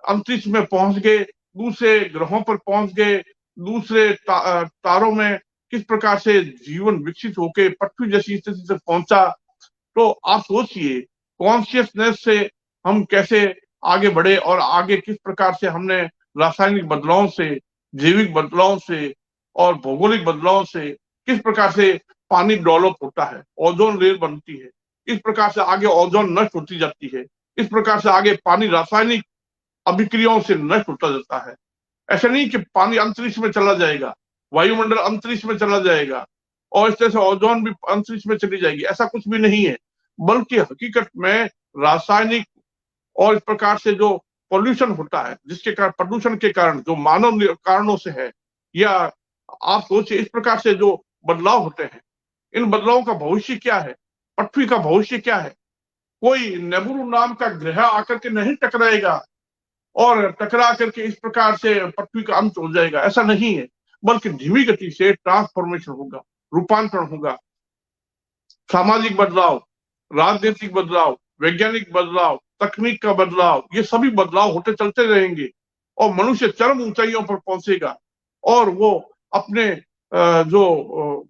अंतरिक्ष में पहुंच गए, दूसरे ग्रहों पर पहुंच गए, दूसरे तारों में किस प्रकार से जीवन विकसित होकर पृथ्वी जैसी स्थिति तक पहुंचा। तो आप सोचिए, कॉन्शियसनेस से हम कैसे आगे बढ़े और आगे किस प्रकार से हमने रासायनिक बदलाव से, जैविक बदलाव से और भौगोलिक बदलाव से किस प्रकार से पानी डेवलप होता है, ओजोन लेयर बनती है, इस प्रकार से आगे ओजोन नष्ट होती जाती है, इस प्रकार से आगे पानी रासायनिक अभिक्रियाओं से नष्ट होता जाता है। ऐसा नहीं कि पानी अंतरिक्ष में चला जाएगा, वायुमंडल अंतरिक्ष में चला जाएगा और इस तरह से ओजोन भी अंतरिक्ष में चली जाएगी, ऐसा कुछ भी नहीं है। बल्कि हकीकत में रासायनिक और इस प्रकार से जो पोल्यूशन होता है, जिसके कारण, प्रदूषण के कारण, जो मानव कारणों से है, या आप सोचिए इस प्रकार से जो बदलाव होते हैं, इन बदलावों का भविष्य क्या है, पृथ्वी का भविष्य क्या है। कोई नेबुरू नाम का ग्रह आकर के नहीं टकराएगा और टकरा करके इस प्रकार से पृथ्वी का अंत हो जाएगा, ऐसा नहीं है। बल्कि धीमी गति से ट्रांसफॉर्मेशन होगा, रूपांतरण होगा। सामाजिक बदलाव, राजनीतिक बदलाव, वैज्ञानिक बदलाव, तकनीक का बदलाव, ये सभी बदलाव होते चलते रहेंगे और मनुष्य चरम ऊंचाइयों पर पहुंचेगा और वो अपने जो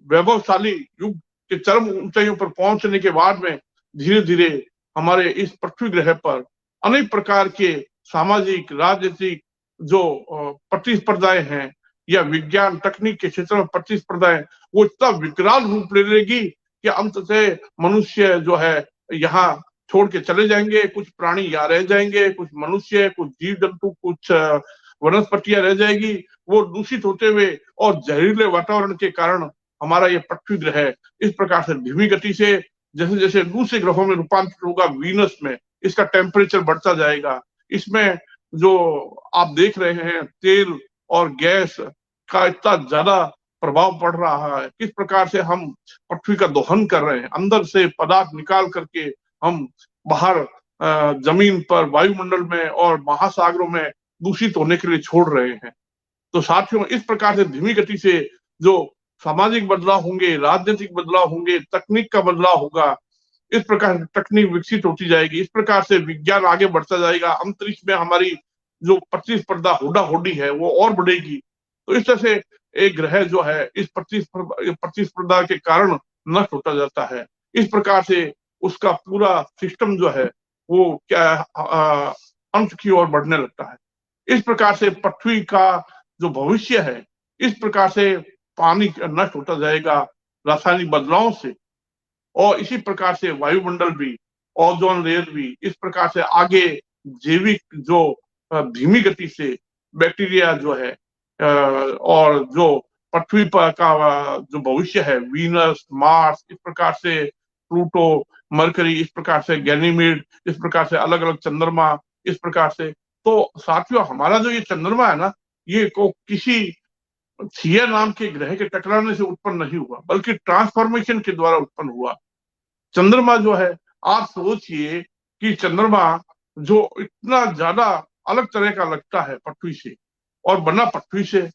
वैभवशाली युग के चरम ऊंचाइयों पर पहुंचने के बाद में धीरे धीरे हमारे इस पृथ्वी ग्रह पर अनेक प्रकार के सामाजिक, राजनीतिक जो प्रतिस्पर्धाएं हैं या विज्ञान तकनीक के क्षेत्र में प्रतिस्पर्धाएं, वो इतना विकराल रूप ले लेगी कि अंततः मनुष्य जो है यहाँ छोड़ के चले जाएंगे। कुछ प्राणी यहाँ रह जाएंगे, कुछ मनुष्य, कुछ जीव जंतु, कुछ वनस्पतियां रह जाएगी। वो दूषित होते हुए और जहरीले वातावरण के कारण हमारा ये पृथ्वी ग्रह इस प्रकार से धीमी गति से जैसे जैसे दूसरे ग्रहों में रूपांतरित होगा, वीनस में इसका टेम्परेचर बढ़ता जाएगा। इसमें जो आप देख रहे हैं तेल और गैस का इतना ज्यादा प्रभाव पड़ रहा है, किस प्रकार से हम पृथ्वी का दोहन कर रहे हैं, अंदर से पदार्थ निकाल करके हम बाहर जमीन पर, वायुमंडल में और महासागरों में दूषित होने के लिए छोड़ रहे हैं। तो साथियों, इस प्रकार से धीमी गति से जो सामाजिक बदलाव होंगे, राजनीतिक बदलाव होंगे, तकनीक का बदलाव होगा, इस प्रकार से तकनीक विकसित होती जाएगी, इस प्रकार से विज्ञान आगे बढ़ता जाएगा, अंतरिक्ष में हमारी जो प्रतिस्पर्धा, होड़ा होड़ी है, वो और बढ़ेगी। तो इस तरह से एक ग्रह जो है इस प्रतिस्पर्धा के कारण नष्ट होता जाता है। इस प्रकार से उसका पूरा सिस्टम जो है वो क्या अंत की ओर बढ़ने लगता है। इस प्रकार से पृथ्वी का जो भविष्य है, इस प्रकार से पानी नष्ट होता जाएगा रासायनिक बदलावों से, और इसी प्रकार से वायुमंडल भी, ओजोन लेयर भी, इस प्रकार से आगे जैविक जो धीमी गति से बैक्टीरिया जो है और जो पृथ्वी पर का जो भविष्य है, वीनस, मार्स, इस प्रकार से प्लूटो, मरकरी, इस प्रकार से गैनीमेड, इस प्रकार से अलग अलग चंद्रमा, इस प्रकार से। तो साथियों, हमारा जो ये चंद्रमा है ना, ये को किसी थिया नाम के ग्रह के टकराने से उत्पन्न नहीं हुआ, बल्कि ट्रांसफॉर्मेशन के द्वारा उत्पन्न हुआ। चंद्रमा जो है, आप सोचिए कि चंद्रमा जो इतना ज्यादा अलग तरह का लगता है पृथ्वी से, और बना पृथ्वी से,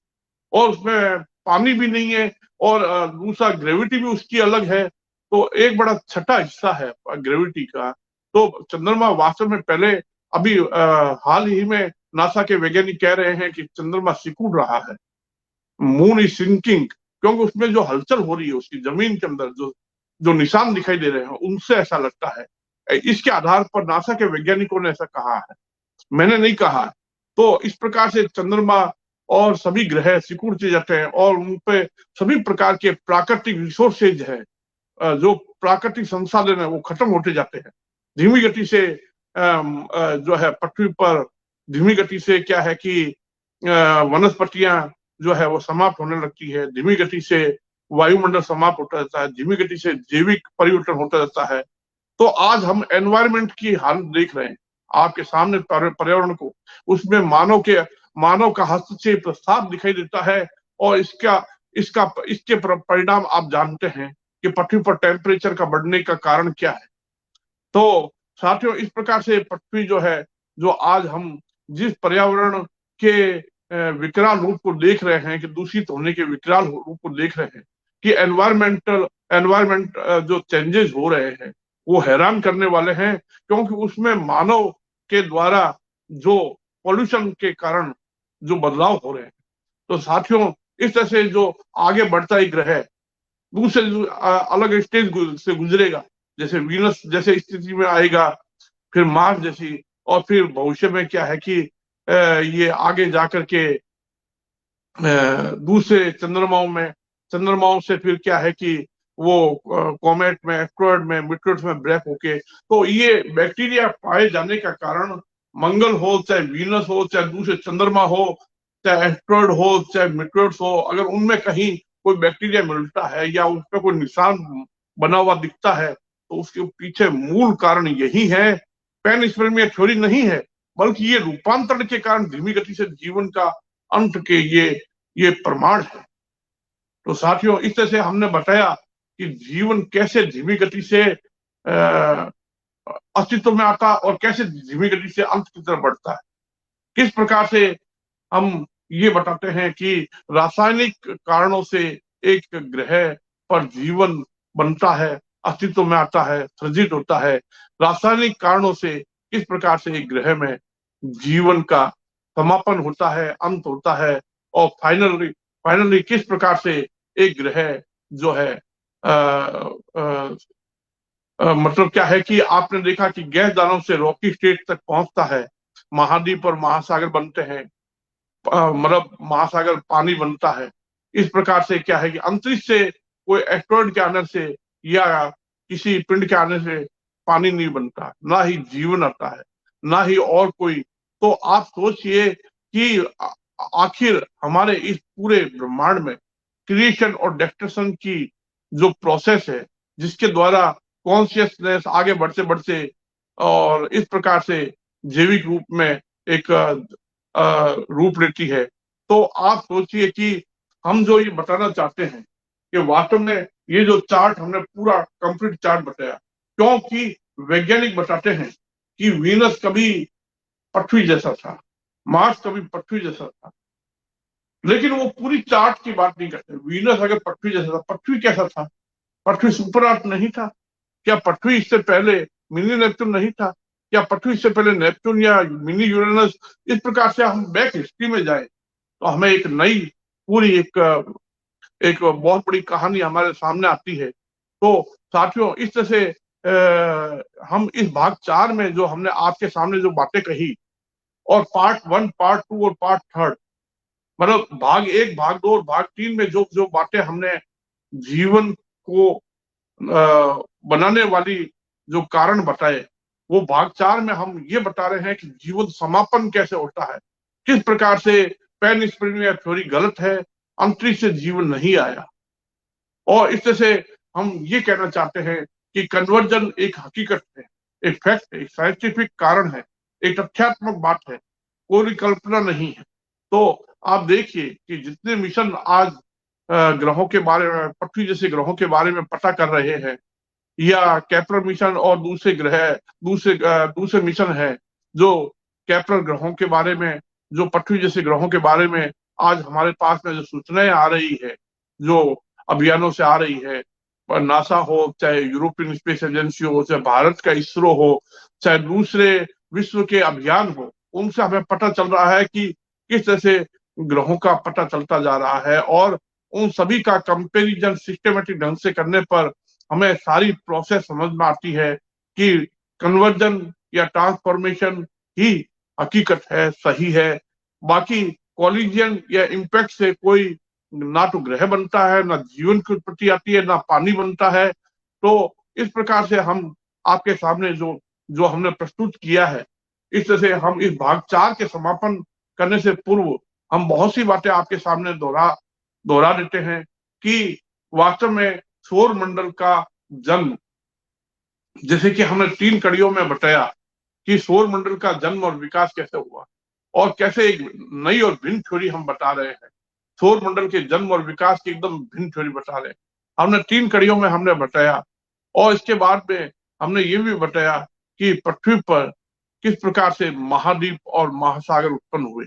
और उसमें पानी भी नहीं है, और दूसरा ग्रेविटी भी उसकी अलग है, तो एक बड़ा छठा हिस्सा है ग्रेविटी का। तो चंद्रमा वास्तव में पहले अभी हाल ही में नासा के वैज्ञानिक कह रहे हैं कि चंद्रमा सिकुड़ रहा है, मून इज सिंकिंग, क्योंकि उसमें जो हलचल हो रही है, उसकी जमीन के अंदर जो जो निशान दिखाई दे रहे हैं, उनसे ऐसा लगता है। इसके आधार पर नासा के वैज्ञानिकों ने ऐसा कहा है, मैंने नहीं कहा है। तो इस प्रकार से चंद्रमा और सभी ग्रह सिकुड़ते जाते हैं और उन पे सभी प्रकार के प्राकृतिक रिसोर्सेज है, जो प्राकृतिक संसाधन है, वो खत्म होते जाते हैं। धीमी गति से जो है पृथ्वी पर धीमी गति से क्या है कि वनस्पतियां जो है वो समाप्त होने लगती है, धीमी गति से वायुमंडल समाप्त होता रहता है, धीमी गति से जैविक परिवर्तन होता रहता है। तो आज हम एनवायरमेंट की हालत देख रहे हैं आपके सामने, पर्यावरण को, उसमें मानव का हस्तक्षेप साफ दिखाई देता है। और इसके परिणाम आप जानते हैं कि पृथ्वी पर टेम्परेचर का बढ़ने का कारण क्या है। तो साथियों, इस प्रकार से पृथ्वी जो है, जो आज हम जिस पर्यावरण के विकराल रूप को देख रहे हैं, कि दूषित होने के विकराल रूप को देख रहे हैं, कि एनवायरमेंट जो चेंजेस हो रहे हैं वो हैरान करने वाले हैं, क्योंकि उसमें मानव के द्वारा जो पॉल्यूशन के कारण जो बदलाव हो रहे हैं। तो साथियों, इस तरह से जो आगे बढ़ता ही ग्रह दूसरे अलग स्टेज से गुजरेगा, जैसे वीनस जैसे स्थिति में आएगा, फिर मार्स जैसी, और फिर भविष्य में क्या है कि ये आगे जाकर के दूसरे चंद्रमाओं से फिर क्या है कि वो कॉमेट में, एस्ट्रॉयड में, मीटरोइड्स में ब्रेक होके, तो ये बैक्टीरिया पाए जाने का कारण मंगल हो, चाहे वीनस हो, चाहे दूसरे चंद्रमा हो, चाहे एस्ट्रॉयड हो, चाहे मीटरोइड्स हो, अगर उनमें कहीं कोई बैक्टीरिया मिलता है या उस पर कोई निशान बना हुआ दिखता है, तो उसके पीछे मूल कारण यही है, पैनस्पेर्मिया थ्योरी नहीं है, बल्कि ये रूपांतरण के कारण धीमी गति से जीवन का अंत के ये प्रमाण है। तो साथियों, इस तरह से हमने बताया कि जीवन कैसे धीमी गति से अस्तित्व में आता और कैसे धीमी गति से अंत की तरफ बढ़ता है। किस प्रकार से हम ये बताते हैं कि रासायनिक कारणों से एक ग्रह पर जीवन बनता है, अस्तित्व में आता है, सृजित होता है। रासायनिक कारणों से किस प्रकार से एक ग्रह में जीवन का समापन होता है, अंत होता है, और फाइनली किस प्रकार से एक ग्रह जो है मतलब क्या है कि आपने देखा कि गैस दानव से रॉकी स्टेट तक पहुंचता है, महाद्वीप और महासागर बनते हैं, मतलब महासागर पानी बनता है। इस प्रकार से क्या है कि अंतरिक्ष से कोई एस्ट्रॉइड के आने से या किसी पिंड के आने से पानी नहीं बनता, ना ही जीवन आता है, ना ही और कोई। तो आप सोचिए कि आखिर हमारे इस पूरे ब्रह्मांड में क्रिएशन और डेस्ट्रक्शन की जो प्रोसेस है, जिसके द्वारा कॉन्शियसनेस आगे बढ़ते बढ़ते और इस प्रकार से जैविक रूप में एक रूप लेती है। तो आप सोचिए कि हम जो ये बताना चाहते हैं कि वास्तव में ये जो चार्ट हमने पूरा कंप्लीट चार्ट बताया, क्योंकि वैज्ञानिक बताते हैं कि वीनस कभी पृथ्वी जैसा था, मार्स कभी पृथ्वी जैसा था, लेकिन वो पूरी चार्ट की बात नहीं करते। वीनस अगर पृथ्वी जैसा था, पृथ्वी कैसा था? पृथ्वी सुपर अर्थ नहीं था क्या? पृथ्वी इससे पहले मिनी नेपच्यून नहीं था क्या? पृथ्वी से पहले नेपच्यून या मिनी यूरेनस? इस प्रकार से हम बैक हिस्ट्री में जाए तो हमें एक नई पूरी एक बहुत बड़ी कहानी हमारे सामने आती है। तो साथियों, इस तरह से हम इस भाग 4 में जो हमने आपके सामने जो बातें कही, और पार्ट 1, पार्ट 2 और पार्ट 3, मतलब भाग 1, भाग 2 और भाग 3 में जो जो बातें हमने जीवन को बनाने वाली जो कारण बताए, वो भाग 4 में हम ये बता रहे हैं कि जीवन समापन कैसे होता है, किस प्रकार से पैनस्पेर्मिया थ्योरी गलत है, अंतरिक्ष से जीवन नहीं आया। और इस तरह से हम ये कहना चाहते हैं कि कन्वर्जन एक हकीकत है, एक फैक्ट है, एक साइंटिफिक कारण है, एक तथ्यात्मक बात है, कोई कल्पना नहीं है। तो आप देखिए कि जितने मिशन आज ग्रहों के बारे में, पृथ्वी जैसे ग्रहों के बारे में पता कर रहे हैं, या केपलर मिशन और दूसरे मिशन है जो केपलर ग्रहों के बारे में, जो पृथ्वी जैसे ग्रहों के बारे में आज हमारे पास में जो सूचनाएं आ रही है, जो अभियानों से आ रही है, नासा हो, चाहे यूरोपियन स्पेस एजेंसी हो, चाहे भारत का इसरो हो, चाहे दूसरे विश्व के अभियान हो, उनसे हमें पता चल रहा है कि किस तरह से ग्रहों का पता चलता जा रहा है। और उन सभी का कंपेरिजन सिस्टमेटिक ढंग से करने पर हमें सारी प्रोसेस समझ में आती है कि कन्वर्जन या ट्रांसफॉर्मेशन ही हकीकत है, सही है। बाकी कॉलिजन या इम्पैक्ट से कोई ना तो ग्रह बनता है, ना जीवन की उत्पत्ति आती है, ना पानी बनता है। तो इस प्रकार से हम आपके सामने जो जो हमने प्रस्तुत किया है, इस तरह से हम इस भाग 4 के समापन करने से पूर्व हम बहुत सी बातें आपके सामने दोहरा देते हैं कि वास्तव में सौर मंडल का जन्म, जैसे कि हमने 3 कड़ियों में बताया कि सौर मंडल का जन्म और विकास कैसे हुआ और कैसे एक नई और भिन्न थ्योरी हम बता रहे हैं। सौर मंडल के जन्म और विकास की एकदम भिन्न थ्योरी बता रहे हैं। हमने 3 कड़ियों में हमने बताया और इसके बाद में हमने ये भी बताया कि पृथ्वी पर किस प्रकार से महाद्वीप और महासागर उत्पन्न हुए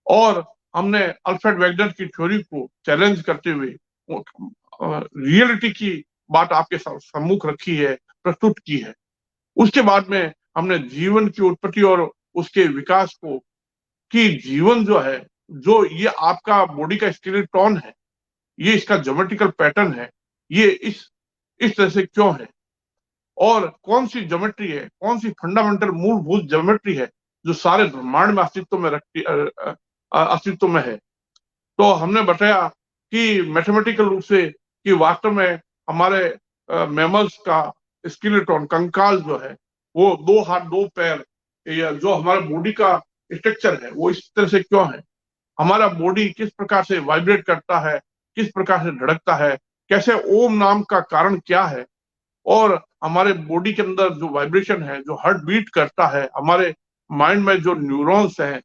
और हमने अल्फ्रेड वेगनर की थ्योरी को चैलेंज करते हुए रियलिटी की बात आपके सम्मुख रखी है, प्रस्तुत की है। उसके बाद में हमने जीवन की उत्पत्ति और उसके विकास को, कि जीवन जो है, जो ये आपका बॉडी का स्केलेटन है, ये इसका ज्योमेट्रिकल पैटर्न है, ये इस तरह से क्यों है और कौन सी ज्योमेट्री है, कौन सी फंडामेंटल मूलभूत ज्योमेट्री है जो सारे ब्रह्मांड में अस्तित्व में है। तो हमने बताया कि मैथमेटिकल रूप से कि वास्तव में हमारे मैमल्स का स्केलेटन, कंकाल जो है, वो 2 हाथ 2 पैर, या जो हमारे बॉडी का स्ट्रक्चर है वो इस तरह से क्यों है, हमारा बॉडी किस प्रकार से वाइब्रेट करता है, किस प्रकार से धड़कता है, कैसे ओम नाम का कारण क्या है और हमारे बॉडी के अंदर जो वाइब्रेशन है, जो हार्ट बीट करता है, हमारे माइंड में जो न्यूरॉन्स हैं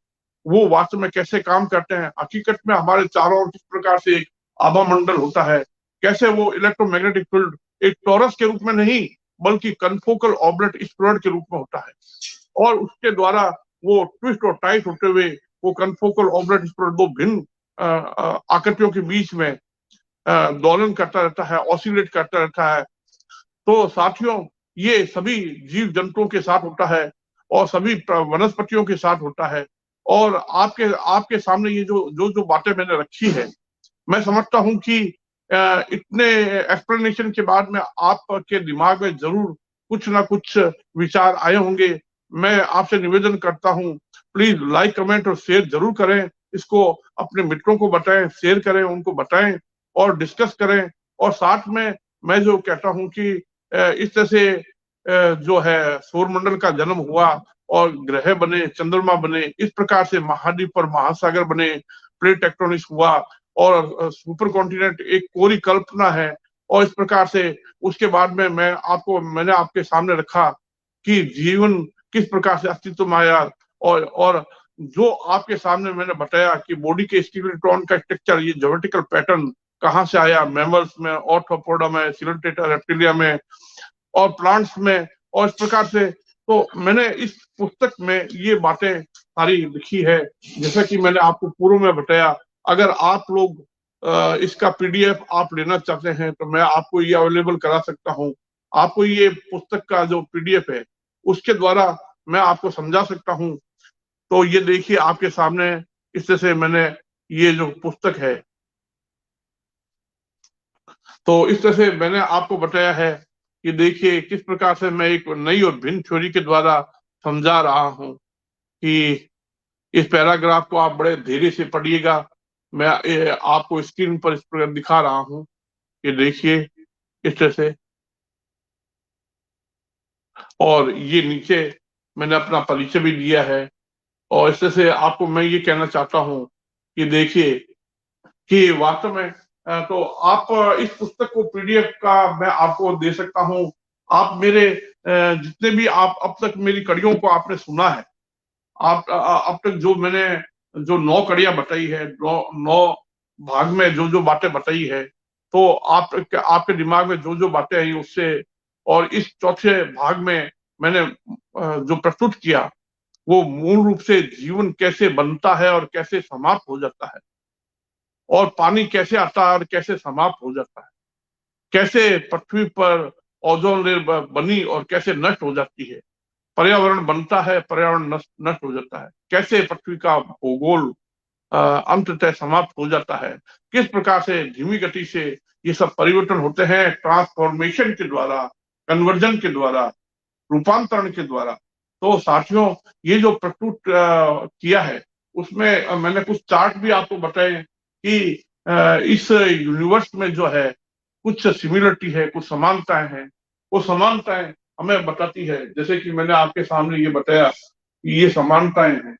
वो वास्तव में कैसे काम करते हैं, हकीकत में हमारे चारों ओर किस प्रकार से एक आभा मंडल होता है, कैसे वो इलेक्ट्रोमैग्नेटिक फील्ड एक टॉरस के रूप में नहीं बल्कि कन्फोकल ऑब्लेट स्फीयरॉइड के रूप में होता है और उसके द्वारा वो ट्विस्ट और टाइट होते हुए वो कन्फोकल ऑब्लेट स्फीयरॉइड 2 भिन्न आकृतियों के बीच में दोलन करता रहता है, ऑसिलेट करता रहता है। तो साथियों, ये सभी जीव जंतुओं के साथ होता है और सभी वनस्पतियों के साथ होता है और आपके सामने ये जो बातें मैंने रखी है, मैं समझता हूं कि इतने एक्सप्लेनेशन के बाद में आपके दिमाग में जरूर कुछ ना कुछ विचार आए होंगे। मैं आपसे निवेदन करता हूं, प्लीज लाइक, कमेंट और शेयर जरूर करें, इसको अपने मित्रों को बताएं, शेयर करें, उनको बताएं और डिस्कस करें। और साथ में मैं जो कहता हूं कि इस तरह से जो है सौरमंडल का जन्म हुआ और ग्रह बने, चंद्रमा बने, इस प्रकार से महाद्वीप और महासागर बने, प्लेट टेक्टोनिक्स हुआ और सुपर कॉन्टिनेंट एक कोरी कल्पना है और इस प्रकार से उसके बाद में मैंने आपके सामने रखा कि जीवन किस प्रकार से अस्तित्व में आया और जो आपके सामने मैंने बताया कि बॉडी के स्केलेटन का स्ट्रक्चर, ये ज्योमेट्रिकल पैटर्न कहाँ से आया, मैमल्स में, ऑर्थ्रोपोडा में, सिलेंटेटा रेप्टिलिया में और प्लांट्स में, और इस प्रकार से तो मैंने इस पुस्तक में ये बातें सारी लिखी है। जैसा कि मैंने आपको पूर्व में बताया, अगर आप लोग इसका पीडीएफ आप लेना चाहते हैं तो मैं आपको ये अवेलेबल करा सकता हूँ। आपको ये पुस्तक का जो पीडीएफ है उसके द्वारा मैं आपको समझा सकता हूँ। तो ये देखिए आपके सामने इस तरह से मैंने ये जो पुस्तक है, तो इस तरह से मैंने आपको बताया है कि देखिए किस प्रकार से मैं एक नई और भिन्न थ्योरी के द्वारा समझा रहा हूं कि इस पैराग्राफ को आप बड़े धैर्य से पढ़िएगा। मैं आपको स्क्रीन पर इस प्रकार दिखा रहा हूं कि देखिए इस तरह से, और ये नीचे मैंने अपना परिचय भी दिया है और इस तरह से आपको मैं ये कहना चाहता हूं कि देखिए कि वास्तव में तो आप इस पुस्तक को पीडीएफ का मैं आपको दे सकता हूं। आप मेरे जितने भी आप अब तक मेरी कड़ियों को आपने सुना है, आप अब तक जो मैंने जो 9 कड़ियां बताई है, 9 भाग में जो जो बातें बताई है, तो आपके दिमाग में जो जो बातें आई उससे, और इस चौथे भाग में मैंने जो प्रस्तुत किया वो मूल रूप से जीवन कैसे बनता है और कैसे समाप्त हो जाता है, और पानी कैसे आता है और कैसे समाप्त हो जाता है, कैसे पृथ्वी पर ओजोन लेयर बनी और कैसे नष्ट हो जाती है, पर्यावरण बनता है, पर्यावरण नष्ट हो जाता है, कैसे पृथ्वी का भूगोल अंततः समाप्त हो जाता है, किस प्रकार से धीमी गति से ये सब परिवर्तन होते हैं ट्रांसफॉर्मेशन के द्वारा, कन्वर्जन के द्वारा, रूपांतरण के द्वारा। तो साथियों, ये जो प्रस्तुत किया है उसमें मैंने कुछ चार्ट भी आपको बताए कि इस यूनिवर्स में जो है कुछ सिमिलरिटी है, कुछ समानताएं हैं। वो समानताएं हमें बताती है, जैसे कि मैंने आपके सामने ये बताया ये समानताएं हैं।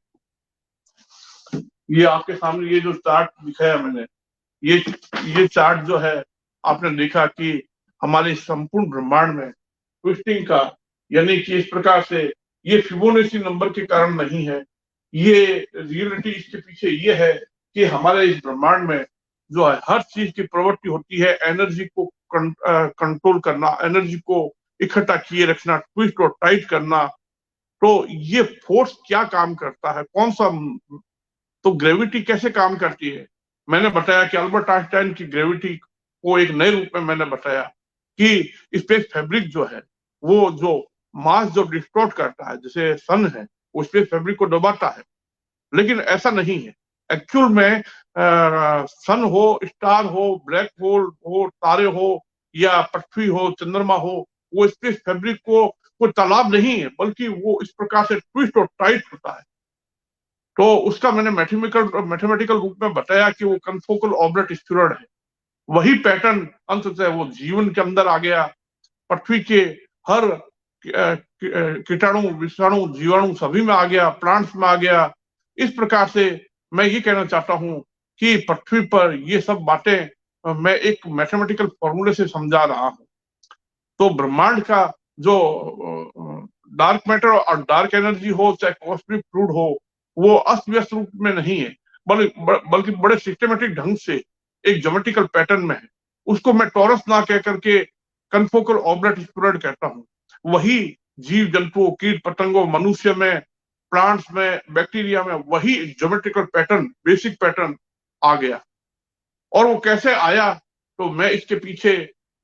ये आपके सामने ये जो चार्ट दिखाया मैंने, ये ये चार्ट जो है, आपने देखा कि हमारे संपूर्ण ब्रह्मांड में ट्विस्टिंग का, यानी कि इस प्रकार से, ये फिबोनाची नंबर के कारण नहीं है। ये रियलिटी इसके पीछे ये है कि हमारे इस ब्रह्मांड में जो है हर चीज की प्रवृत्ति होती है एनर्जी को कंट्रोल करना, एनर्जी को इकट्ठा किए रखना, ट्विस्ट और टाइट करना। तो ये फोर्स क्या काम करता है, कौन सा, तो ग्रेविटी कैसे काम करती है, मैंने बताया कि अल्बर्ट आइंस्टाइन की ग्रेविटी को एक नए रूप में मैंने बताया कि स्पेस फैब्रिक जो है, वो जो मास जो डिस्टॉर्ट करता है, जैसे सन है, वो स्पेस फैब्रिक को दबाता है। लेकिन ऐसा नहीं है एक्चुअल में। सन हो, स्टार हो, ब्लैक होल हो, तारे हो, या पृथ्वी हो, चंद्रमा हो, वो स्पेस फैब्रिक को कोई तालाब नहीं है, बल्कि वो इस प्रकार से ट्विस्ट और टाइट होता है। तो उसका मैंने मैथमेटिकल रूप में बताया कि वो कन्फोकल ऑब्लेट स्फीरॉइड है। वही पैटर्न अंततः वो जीवन के अंदर आ गया, पृथ्वी के हर कीटाणु, विषाणु, जीवाणु सभी में आ गया, प्लांट्स में आ गया। इस प्रकार से मैं ये कहना चाहता हूँ कि पृथ्वी पर ये सब बातें मैं एक मैथमेटिकल फॉर्मूले से समझा रहा हूँ। तो ब्रह्मांड का जो डार्क मैटर और डार्क एनर्जी हो, चाहे कॉस्मिक फ्लूइड हो, वो अस्त व्यस्त रूप में नहीं है, बल्कि बड़े सिस्टमेटिक ढंग से एक ज्योमेट्रिकल पैटर्न में है। उसको मैं टॉरस ना कह करके कन्फोकल ऑब्लेट स्फीरॉइड कहता हूँ। वही जीव जंतुओं, कीट पतंगों, मनुष्य में, प्लांट्स में, बैक्टीरिया में वही ज्योमेट्रिकल पैटर्न, बेसिक पैटर्न आ गया। और वो कैसे आया, तो मैं इसके पीछे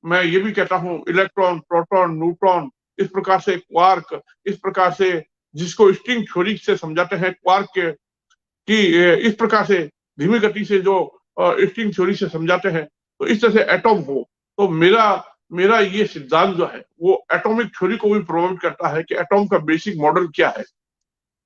मैं ये भी कहता हूँ, इलेक्ट्रॉन, प्रोटॉन, न्यूट्रॉन, इस प्रकार से क्वार्क, इस प्रकार से जिसको स्ट्रिंग थ्योरी से समझाते हैं, क्वार्क के कि इस प्रकार से धीमी गति से जो स्ट्रिंग थ्योरी से समझाते हैं, तो इस तरह से एटॉम हो। तो मेरा मेरा ये सिद्धांत जो है वो एटॉमिक थ्योरी को भी प्रभावित करता है कि एटॉम का बेसिक मॉडल क्या है।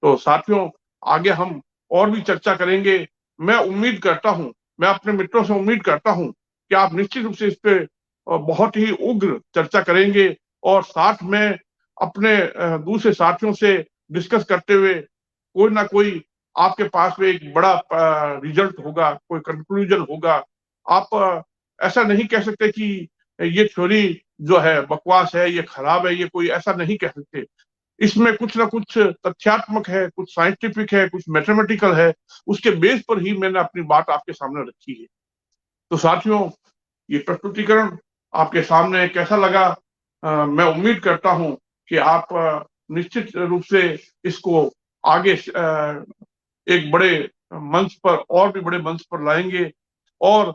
तो साथियों, आगे हम और भी चर्चा करेंगे। मैं उम्मीद करता हूं, मैं अपने मित्रों से उम्मीद करता हूं कि आप निश्चित रूप से इस पे बहुत ही उग्र चर्चा करेंगे, और साथ में अपने दूसरे साथियों से डिस्कस करते हुए कोई ना कोई आपके पास में एक बड़ा रिजल्ट होगा, कोई कंक्लूजन होगा। आप ऐसा नहीं कह सकते कि ये थ्योरी जो है बकवास है, ये खराब है, ये कोई ऐसा नहीं कह सकते। इसमें कुछ ना कुछ तथ्यात्मक है, कुछ साइंटिफिक है, कुछ मैथमेटिकल है। उसके बेस पर ही मैंने अपनी बात आपके सामने रखी है। तो साथियों, ये प्रस्तुतिकरण आपके सामने कैसा लगा? मैं उम्मीद करता हूं कि आप निश्चित रूप से इसको आगे एक बड़े मंच पर, और भी बड़े मंच पर लाएंगे, और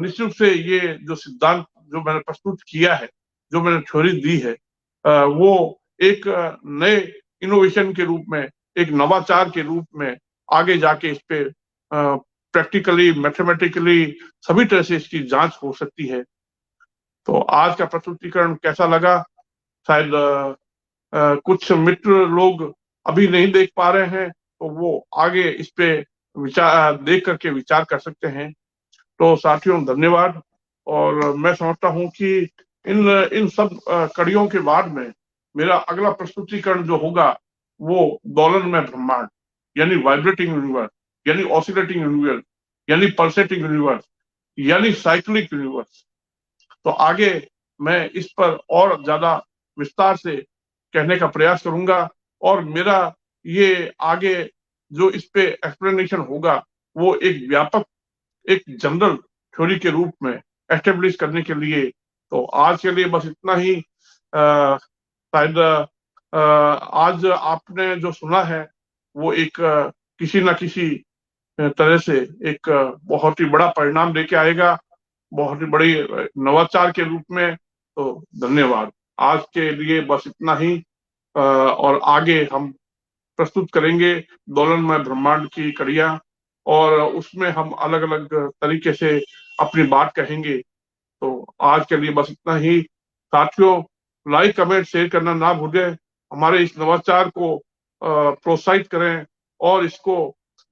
निश्चित रूप से ये जो सिद्धांत जो मैंने प्रस्तुत किया है, जो मैंने थ्योरी दी है, वो एक नए इनोवेशन के रूप में, एक नवाचार के रूप में आगे जाके इस पे प्रैक्टिकली, मैथमेटिकली सभी तरह से इसकी जांच हो सकती है। तो आज का प्रस्तुतिकरण कैसा लगा? शायद कुछ मित्र लोग अभी नहीं देख पा रहे हैं, तो वो आगे इस पे विचार देख करके विचार कर सकते हैं। तो साथियों, धन्यवाद। और मैं समझता हूं कि इन इन सब कड़ियों के बाद में मेरा अगला प्रस्तुतिकरण जो होगा वो दोलन में ब्रह्मांड, यानी वाइब्रेटिंग यूनिवर्स, यानी ऑसिलेटिंग यूनिवर्स, यानी पल्सेटिंग यूनिवर्स, यानी साइक्लिक यूनिवर्स। तो आगे मैं इस पर और ज्यादा विस्तार से कहने का प्रयास करूंगा, और मेरा ये आगे जो इस पे एक्सप्लेनेशन होगा वो एक व्यापक, एक जनरल थ्योरी के रूप में एस्टेब्लिश करने के लिए। तो आज के लिए बस इतना ही। शायद आज आपने जो सुना है वो एक किसी ना किसी तरह से एक बहुत ही बड़ा परिणाम लेके आएगा, बहुत ही बड़ी नवाचार के रूप में। तो धन्यवाद। आज के लिए बस इतना ही। और आगे हम प्रस्तुत करेंगे दोलन में ब्रह्मांड की कड़ियां, और उसमें हम अलग अलग तरीके से अपनी बात कहेंगे। तो आज के लिए बस इतना ही। साथियों, लाइक, कमेंट, शेयर करना ना भूलें। हमारे इस नवाचार को प्रोत्साहित करें, और इसको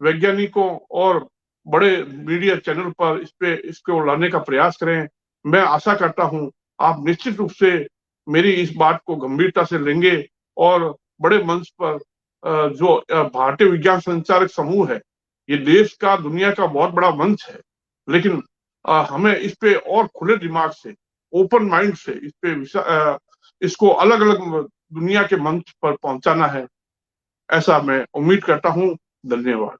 वैज्ञानिकों और बड़े मीडिया चैनल पर इसको लाने का प्रयास करें। मैं आशा करता हूं आप निश्चित रूप से मेरी इस बात को गंभीरता से लेंगे, और बड़े मंच पर जो भारतीय विज्ञान संचारक समूह है, ये देश का, दुनिया का बहुत बड़ा मंच है। लेकिन हमें इस पे और खुले दिमाग से, ओपन माइंड से इस पे इसको अलग अलग दुनिया के मंच पर पहुंचाना है, ऐसा मैं उम्मीद करता हूं। धन्यवाद।